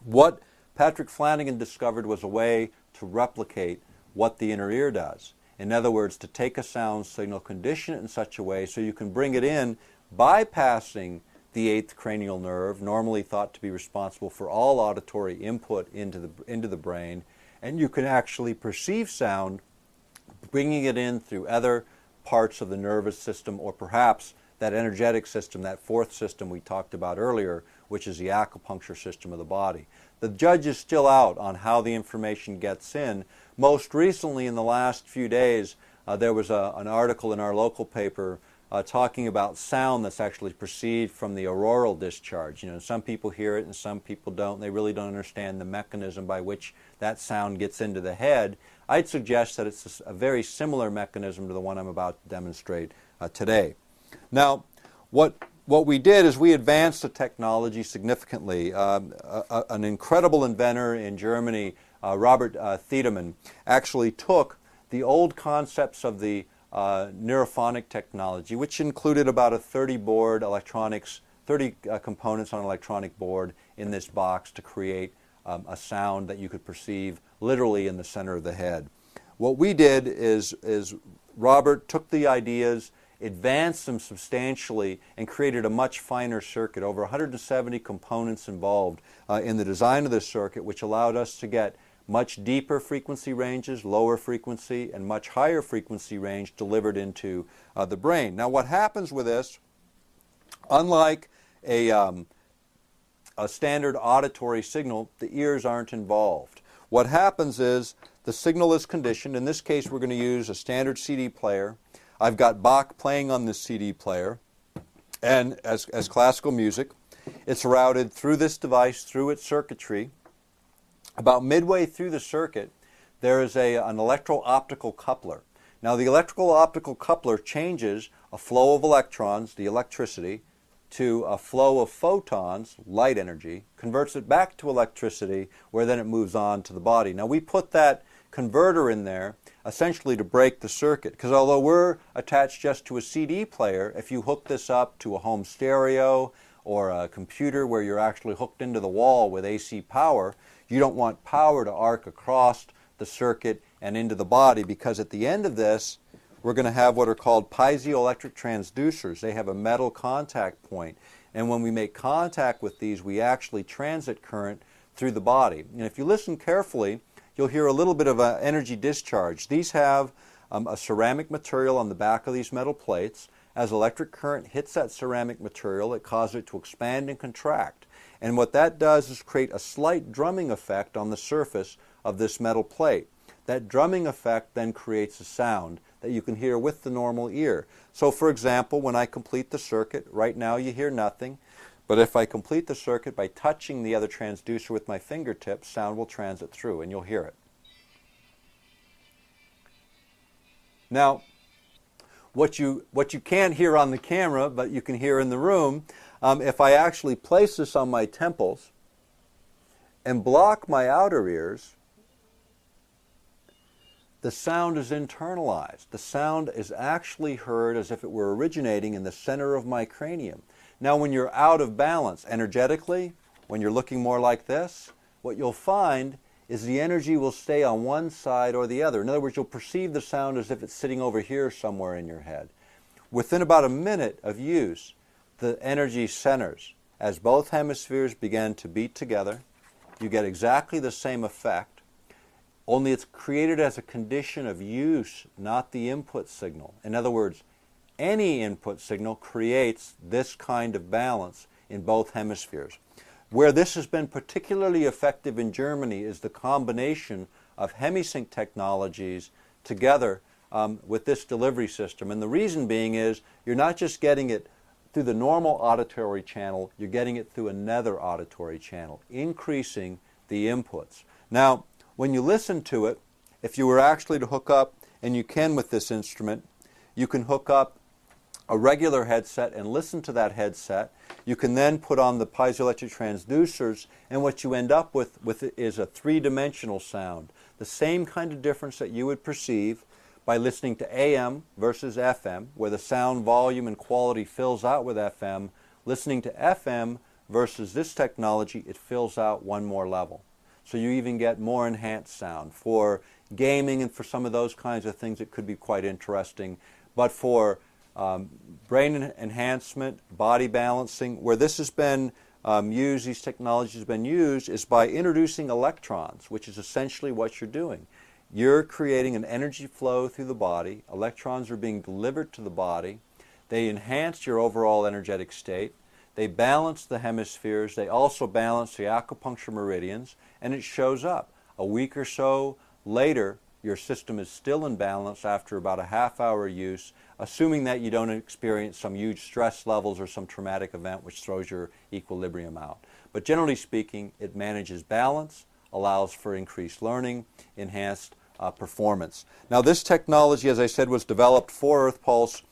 what Patrick Flanagan discovered was a way to replicate what the inner ear does. In other words, to take a sound signal, condition it in such a way so you can bring it in bypassing the 8th cranial nerve, normally thought to be responsible for all auditory input into the brain, and you can actually perceive sound, bringing it in through other parts of the nervous system, or perhaps that energetic system, that 4th system we talked about earlier, which is the acupuncture system of the body. The judge is still out on how the information gets in. Most recently, in the last few days, there was an article in our local paper talking about sound that's actually perceived from the auroral discharge. You know, some people hear it and some people don't. They really don't understand the mechanism by which that sound gets into the head. I'd suggest that it's a very similar mechanism to the one I'm about to demonstrate today. Now, what we did is we advanced the technology significantly. An incredible inventor in Germany, Robert Thiedemann, actually took the old concepts of the neurophonic technology, which included about a 30 components on an electronic board in this box to create a sound that you could perceive literally in the center of the head. What we did is Robert took the ideas, advanced them substantially, and created a much finer circuit, over 170 components involved in the design of this circuit, which allowed us to get much deeper frequency ranges, lower frequency, and much higher frequency range delivered into the brain. Now what happens with this, unlike a standard auditory signal, the ears aren't involved. What happens is the signal is conditioned. In this case, we're going to use a standard CD player. I've got Bach playing on this CD player, and as classical music, it's routed through this device, through its circuitry. About midway through the circuit, there is an electro-optical coupler. Now, the electrical-optical coupler changes a flow of electrons, the electricity, to a flow of photons, light energy, converts it back to electricity, where then it moves on to the body. Now, we put that converter in there essentially to break the circuit, because although we're attached just to a CD player, if you hook this up to a home stereo or a computer where you're actually hooked into the wall with AC power, you don't want power to arc across the circuit and into the body, because at the end of this, we're going to have what are called piezoelectric transducers. They have a metal contact point, and when we make contact with these, we actually transit current through the body. And if you listen carefully, you'll hear a little bit of an energy discharge. These have a ceramic material on the back of these metal plates. As electric current hits that ceramic material, it causes it to expand and contract. And what that does is create a slight drumming effect on the surface of this metal plate. That drumming effect then creates a sound that you can hear with the normal ear. So for example, when I complete the circuit, right now you hear nothing, but if I complete the circuit by touching the other transducer with my fingertips, sound will transit through and you'll hear it. Now, what you can't hear on the camera, but you can hear in the room, if I actually place this on my temples and block my outer ears, the sound is internalized. The sound is actually heard as if it were originating in the center of my cranium. Now, when you're out of balance energetically, when you're looking more like this, what you'll find is the energy will stay on one side or the other. In other words, you'll perceive the sound as if it's sitting over here somewhere in your head. Within about a minute of use, the energy centers. As both hemispheres begin to beat together, you get exactly the same effect, only it's created as a condition of use, not the input signal. In other words, any input signal creates this kind of balance in both hemispheres. Where this has been particularly effective in Germany is the combination of hemisync technologies together with this delivery system. And the reason being is you're not just getting it through the normal auditory channel, you're getting it through another auditory channel, increasing the inputs. Now, when you listen to it, if you were actually to hook up, and you can with this instrument, you can hook up a regular headset and listen to that headset. You can then put on the piezoelectric transducers, and what you end up with is a three-dimensional sound. The same kind of difference that you would perceive by listening to AM versus FM, where the sound volume and quality fills out with FM. Listening to FM versus this technology, it fills out one more level. So you even get more enhanced sound. For gaming and for some of those kinds of things, it could be quite interesting. But for brain enhancement, body balancing, where this has been used, these technologies have been used, is by introducing electrons, which is essentially what you're doing. You're creating an energy flow through the body. Electrons are being delivered to the body. They enhance your overall energetic state. They balance the hemispheres. They also balance the acupuncture meridians, and it shows up. A week or so later, your system is still in balance after about a half-hour use, assuming that you don't experience some huge stress levels or some traumatic event which throws your equilibrium out. But generally speaking, it manages balance, allows for increased learning, enhanced performance. Now, this technology, as I said, was developed for Earth Pulse.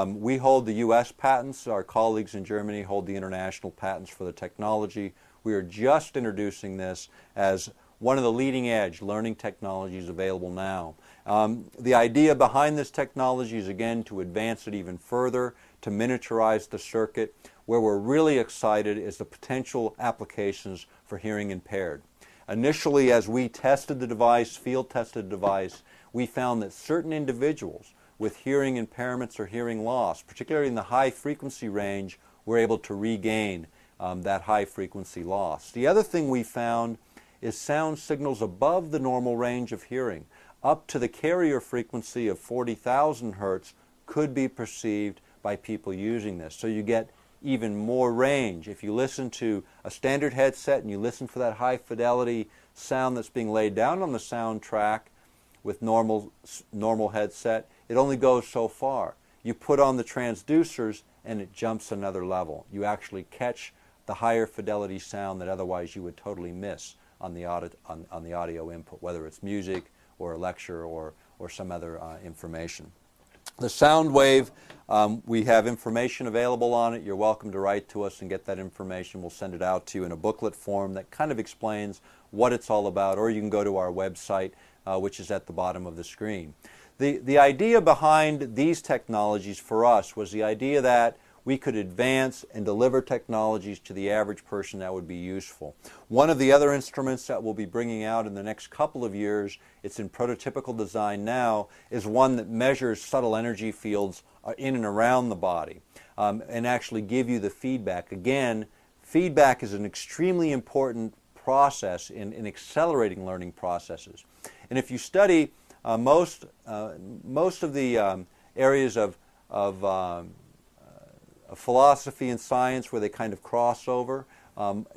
We hold the U.S. patents. Our colleagues in Germany hold the international patents for the technology. We are just introducing this as one of the leading edge learning technologies available now. The idea behind this technology is, again, to advance it even further, to miniaturize the circuit. Where we're really excited is the potential applications for hearing impaired. Initially, as we tested the device, field tested the device, we found that certain individuals with hearing impairments or hearing loss, particularly in the high frequency range, were able to regain that high frequency loss. The other thing we found is sound signals above the normal range of hearing, up to the carrier frequency of 40,000 hertz, could be perceived by people using this. So you get even more range. If you listen to a standard headset and you listen for that high fidelity sound that's being laid down on the sound track with normal headset, it only goes so far. You put on the transducers and it jumps another level. You actually catch the higher fidelity sound that otherwise you would totally miss on the audio input, whether it's music or a lecture or some other information. The sound wave, we have information available on it. You're welcome to write to us and get that information. We'll send it out to you in a booklet form that kind of explains what it's all about, or you can go to our website, which is at the bottom of the screen. The idea behind these technologies for us was the idea that we could advance and deliver technologies to the average person that would be useful. One of the other instruments that we'll be bringing out in the next couple of years, it's in prototypical design now, is one that measures subtle energy fields in and around the body and actually give you the feedback. Again, feedback is an extremely important process in accelerating learning processes. And if you study most of the areas of philosophy and science where they kind of cross over,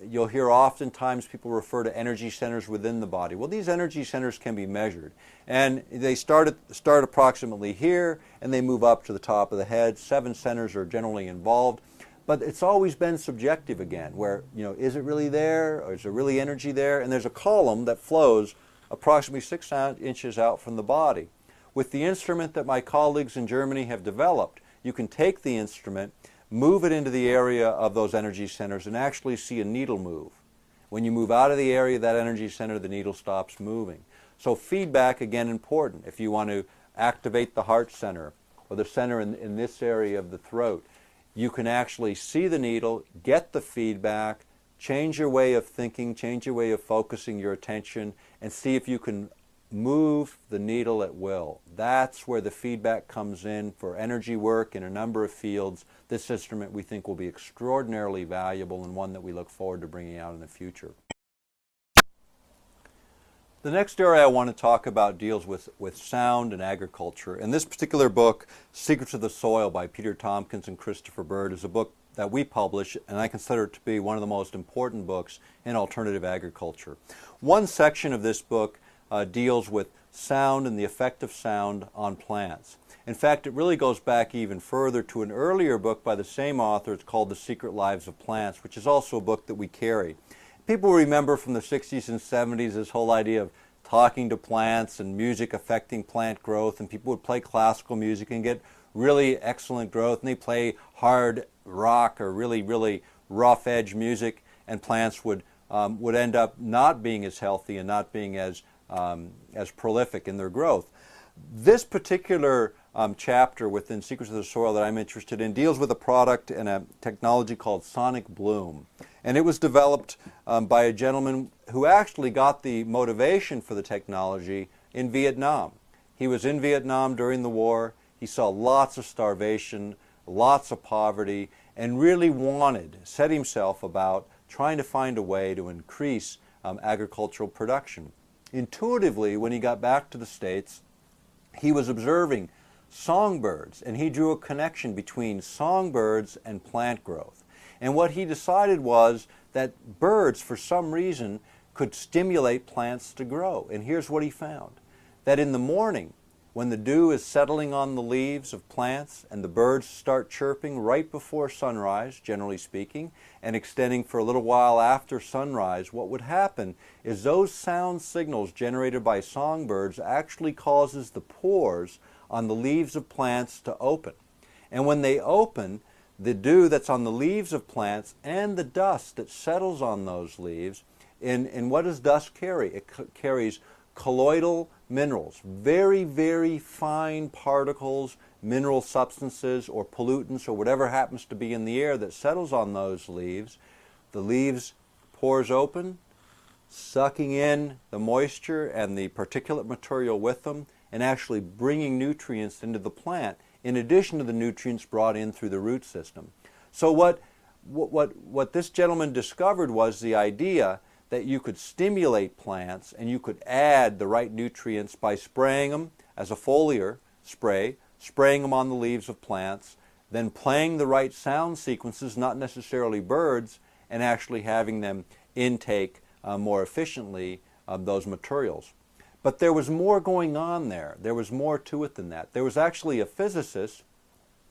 you'll hear oftentimes people refer to energy centers within the body. Well, these energy centers can be measured, and they start approximately here, and they move up to the top of the head. 7 centers are generally involved, but it's always been subjective again, where, is it really there, or is there really energy there? And there's a column that flows approximately 6 inches out from the body. With the instrument that my colleagues in Germany have developed, you can take the instrument, move it into the area of those energy centers, and actually see a needle move. When you move out of the area of that energy center, the needle stops moving. So feedback, again, important. If you want to activate the heart center or the center in this area of the throat, you can actually see the needle, get the feedback, change your way of thinking, change your way of focusing your attention, and see if you can move the needle at will. That's where the feedback comes in for energy work in a number of fields. This instrument we think will be extraordinarily valuable and one that we look forward to bringing out in the future. The next area I want to talk about deals with sound and agriculture. And this particular book, Secrets of the Soil by Peter Tompkins and Christopher Bird, is a book that we publish, and I consider it to be one of the most important books in alternative agriculture. One section of this book deals with sound and the effect of sound on plants. In fact, it really goes back even further to an earlier book by the same author. It's called The Secret Lives of Plants, which is also a book that we carry. People remember from the 60s and 70s this whole idea of talking to plants and music affecting plant growth, and people would play classical music and get really excellent growth, and they play hard rock or really rough edge music, and plants would end up not being as healthy and not being as prolific in their growth. This particular chapter within Secrets of the Soil that I'm interested in deals with a product and a technology called sonic bloom. And it was developed by a gentleman who actually got the motivation for the technology in Vietnam. He was in Vietnam during the war. He saw lots of starvation, lots of poverty, and really set himself about trying to find a way to increase agricultural production. Intuitively, when he got back to the States, he was observing songbirds, and he drew a connection between songbirds and plant growth. And what he decided was that birds, for some reason, could stimulate plants to grow. And here's what he found: that in the morning, when the dew is settling on the leaves of plants and the birds start chirping right before sunrise, generally speaking, and extending for a little while after sunrise, what would happen is those sound signals generated by songbirds actually causes the pores on the leaves of plants to open. And when they open, the dew that's on the leaves of plants and the dust that settles on those leaves, and what does dust carry? It carries colloidal minerals, very fine particles, mineral substances or pollutants or whatever happens to be in the air that settles on those leaves. The leaves pores open, sucking in the moisture and the particulate material with them, and actually bringing nutrients into the plant in addition to the nutrients brought in through the root system. So what this gentleman discovered was the idea that you could stimulate plants and you could add the right nutrients by spraying them as a foliar spray, spraying them on the leaves of plants, then playing the right sound sequences, not necessarily birds, and actually having them intake more efficiently those materials. But there was more going on there. There was more to it than that. There was actually a physicist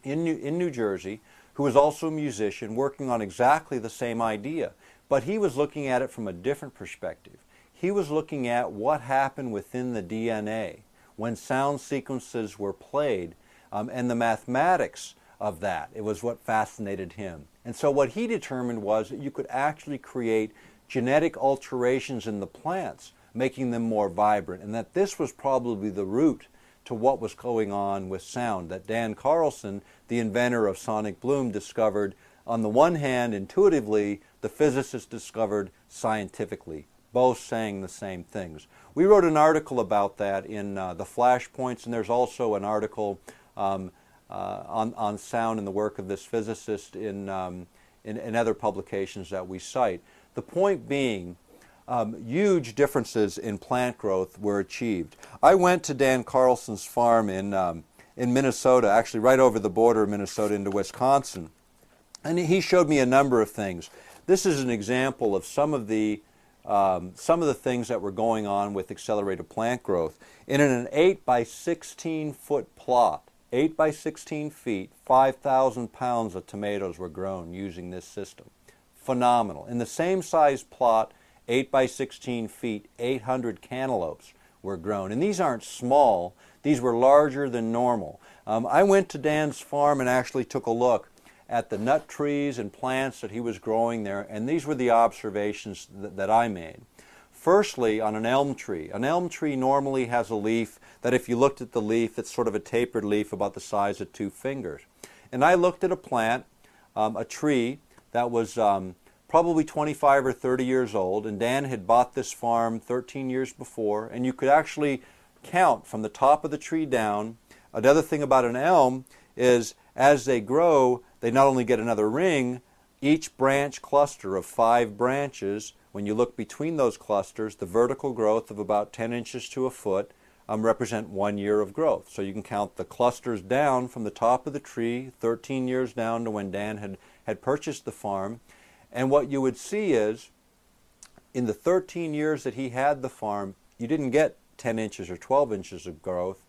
in New Jersey who was also a musician working on exactly the same idea. But he was looking at it from a different perspective. He was looking at what happened within the DNA when sound sequences were played, and the mathematics of that. It was what fascinated him. And so what he determined was that you could actually create genetic alterations in the plants, making them more vibrant, and that this was probably the root to what was going on with sound, that Dan Carlson, the inventor of sonic bloom, discovered on the one hand intuitively, the physicist discovered scientifically, both saying the same things. We wrote an article about that in the Flashpoints, and there's also an article on sound and the work of this physicist in other publications that we cite. The point being, huge differences in plant growth were achieved. I went to Dan Carlson's farm in Minnesota, actually right over the border of Minnesota into Wisconsin, and he showed me a number of things. This is an example of some of the things that were going on with accelerated plant growth. In an 8 by 16 foot plot, 8 by 16 feet, 5,000 pounds of tomatoes were grown using this system. Phenomenal. In the same size plot, 8 by 16 feet, 800 cantaloupes were grown. And these aren't small, these were larger than normal. I went to Dan's farm and actually took a look at the nut trees and plants that he was growing there, and these were the observations that I made. Firstly, on an elm tree normally has a leaf that if you looked at the leaf, it's sort of a tapered leaf about the size of 2 fingers. And I looked at a plant, a tree, that was probably 25 or 30 years old, and Dan had bought this farm 13 years before, and you could actually count from the top of the tree down. Another thing about an elm is as they grow, they not only get another ring, each branch cluster of 5 branches, when you look between those clusters, the vertical growth of about 10 inches to a foot represent 1 year of growth. So you can count the clusters down from the top of the tree, 13 years down to when Dan had purchased the farm. And what you would see is, in the 13 years that he had the farm, you didn't get 10 inches or 12 inches of growth.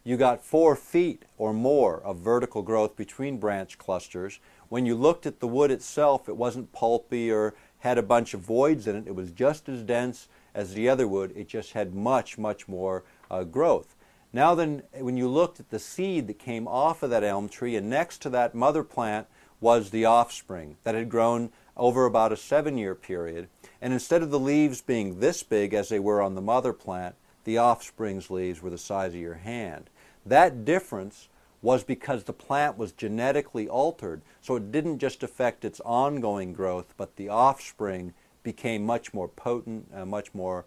You got 4 feet or more of vertical growth between branch clusters. When you looked at the wood itself, it wasn't pulpy or had a bunch of voids in it. It was just as dense as the other wood. It just had much, much more growth. Now then, when you looked at the seed that came off of that elm tree, and next to that mother plant was the offspring that had grown over about a 7-year period. And instead of the leaves being this big as they were on the mother plant, the offspring's leaves were the size of your hand. That difference was because the plant was genetically altered, so it didn't just affect its ongoing growth, but the offspring became much more potent, much more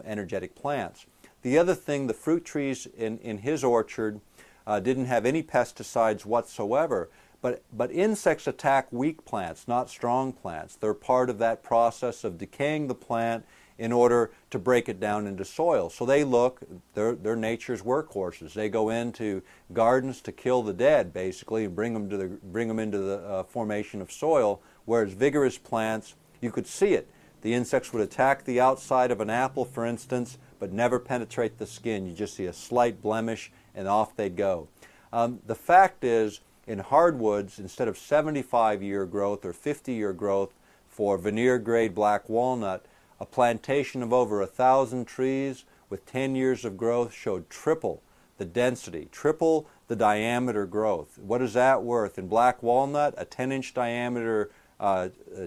energetic plants. The other thing, the fruit trees in his orchard didn't have any pesticides whatsoever, but insects attack weak plants, not strong plants. They're part of that process of decaying the plant in order to break it down into soil. So they're nature's workhorses. They go into gardens to kill the dead, basically, and bring them into the formation of soil, whereas vigorous plants, you could see it. The insects would attack the outside of an apple, for instance, but never penetrate the skin. You just see a slight blemish, and off they'd go. The fact is, in hardwoods, instead of 75-year growth or 50-year growth for veneer-grade black walnut, a plantation of over 1,000 trees with 10 years of growth showed triple the density, triple the diameter growth. What is that worth? In black walnut, a 10-inch diameter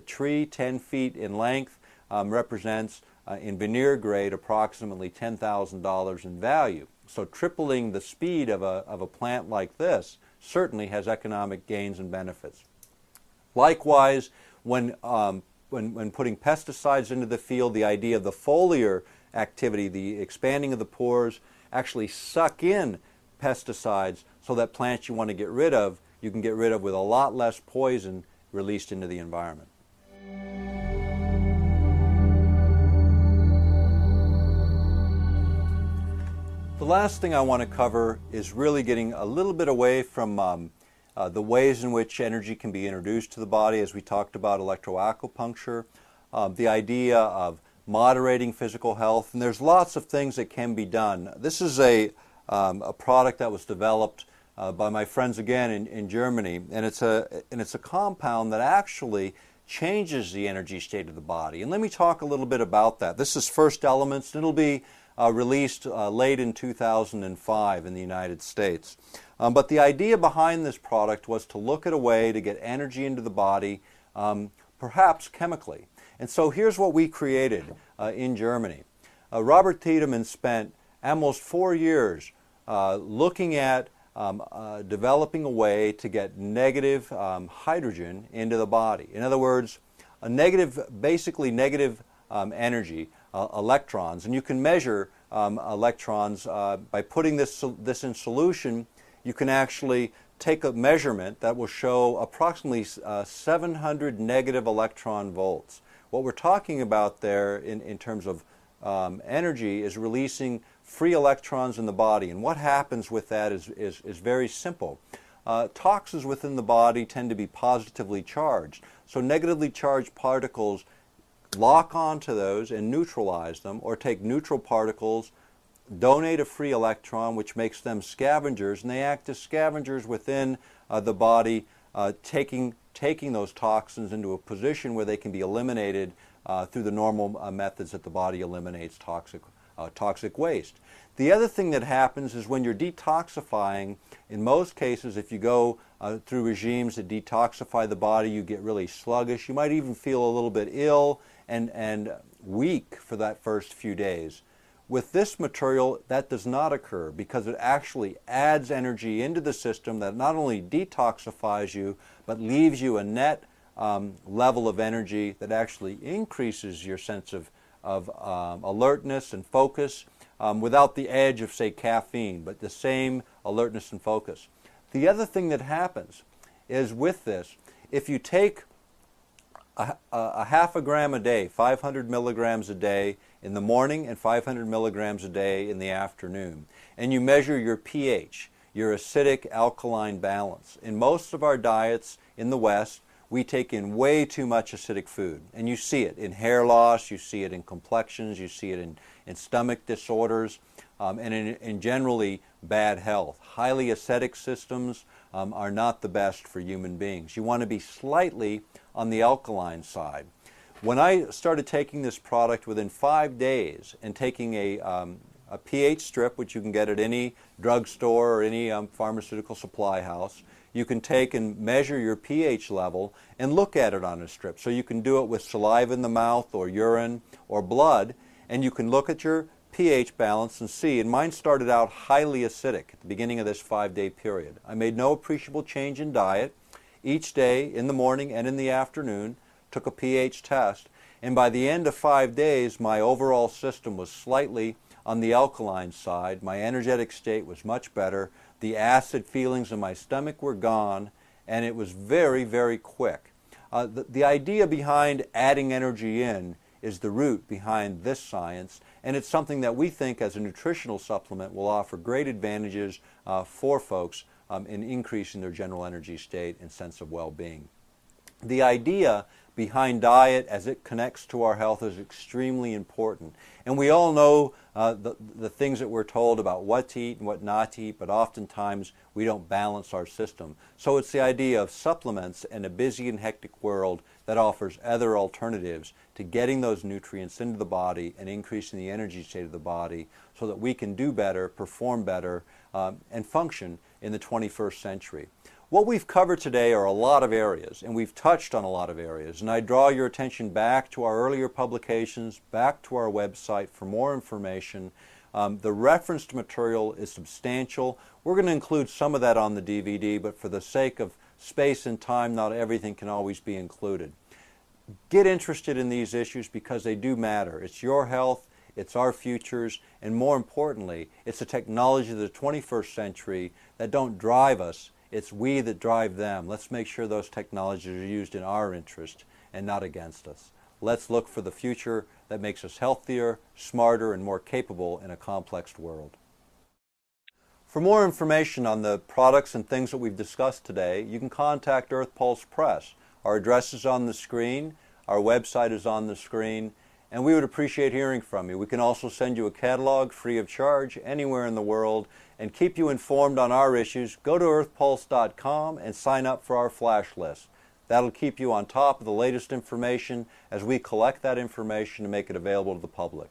tree, 10 feet in length, represents, in veneer grade, approximately $10,000 in value. So tripling the speed of a plant like this certainly has economic gains and benefits. Likewise, when putting pesticides into the field, the idea of the foliar activity, the expanding of the pores, actually suck in pesticides so that plants you want to get rid of, you can get rid of with a lot less poison released into the environment. The last thing I want to cover is really getting a little bit away from the ways in which energy can be introduced to the body, as we talked about electroacupuncture, the idea of moderating physical health, and there's lots of things that can be done. This is a product that was developed by my friends again in Germany, and it's a compound that actually changes the energy state of the body. And let me talk a little bit about that. This is First Elements, and it'll be released late in 2005 in the United States. But the idea behind this product was to look at a way to get energy into the body, perhaps chemically. And so here's what we created in Germany. Robert Tiedemann spent almost 4 years looking at developing a way to get negative hydrogen into the body. In other words, basically negative energy, electrons, and you can measure electrons by putting this in solution. You can actually take a measurement that will show approximately 700 negative electron volts. What we're talking about there in terms of energy is releasing free electrons in the body, and what happens with that is very simple. Toxins within the body tend to be positively charged, so negatively charged particles lock onto those and neutralize them, or take neutral particles, donate a free electron, which makes them scavengers, and they act as scavengers within the body, taking those toxins into a position where they can be eliminated through the normal methods that the body eliminates toxic waste. The other thing that happens is when you're detoxifying, in most cases, if you go through regimes that detoxify the body, you get really sluggish. You might even feel a little bit ill and weak for that first few days. With this material, that does not occur because it actually adds energy into the system that not only detoxifies you, but leaves you a net level of energy that actually increases your sense of alertness and focus without the edge of, say, caffeine, but the same alertness and focus. The other thing that happens is with this, if you take a half a gram a day, 500 milligrams a day in the morning and 500 milligrams a day in the afternoon, and you measure your pH, your acidic alkaline balance. In most of our diets in the West, we take in way too much acidic food, and you see it in hair loss, you see it in complexions, you see it in stomach disorders, and in generally bad health. Highly acidic systems are not the best for human beings. You want to be slightly on the alkaline side. When I started taking this product within 5 days and taking a pH strip, which you can get at any drugstore or any pharmaceutical supply house, you can take and measure your pH level and look at it on a strip. So you can do it with saliva in the mouth or urine or blood, and you can look at your pH balance and see. And mine started out highly acidic at the beginning of this 5-day period. I made no appreciable change in diet. Each day, in the morning and in the afternoon, took a pH test, and by the end of 5 days, my overall system was slightly on the alkaline side. My energetic state was much better. The acid feelings in my stomach were gone, and it was very, very quick. The idea behind adding energy in is the root behind this science, and it's something that we think as a nutritional supplement will offer great advantages for folks in increasing their general energy state and sense of well-being. The idea behind diet as it connects to our health is extremely important. And we all know the things that we're told about what to eat and what not to eat, but oftentimes we don't balance our system. So it's the idea of supplements in a busy and hectic world that offers other alternatives to getting those nutrients into the body and increasing the energy state of the body so that we can do better, perform better, and function in the 21st century. What we've covered today are a lot of areas, and we've touched on a lot of areas, and I draw your attention back to our earlier publications, back to our website for more information. The referenced material is substantial. We're going to include some of that on the DVD, but for the sake of space and time, not everything can always be included. Get interested in these issues because they do matter. It's your health, it's our futures, and more importantly, it's the technology of the 21st century that don't drive us. It's we that drive them. Let's make sure those technologies are used in our interest and not against us. Let's look for the future that makes us healthier, smarter, and more capable in a complex world. For more information on the products and things that we've discussed today, you can contact Earth Pulse Press. Our address is on the screen, our website is on the screen, and we would appreciate hearing from you. We can also send you a catalog free of charge anywhere in the world and keep you informed on our issues. Go to earthpulse.com and sign up for our flash list. That'll keep you on top of the latest information as we collect that information and make it available to the public.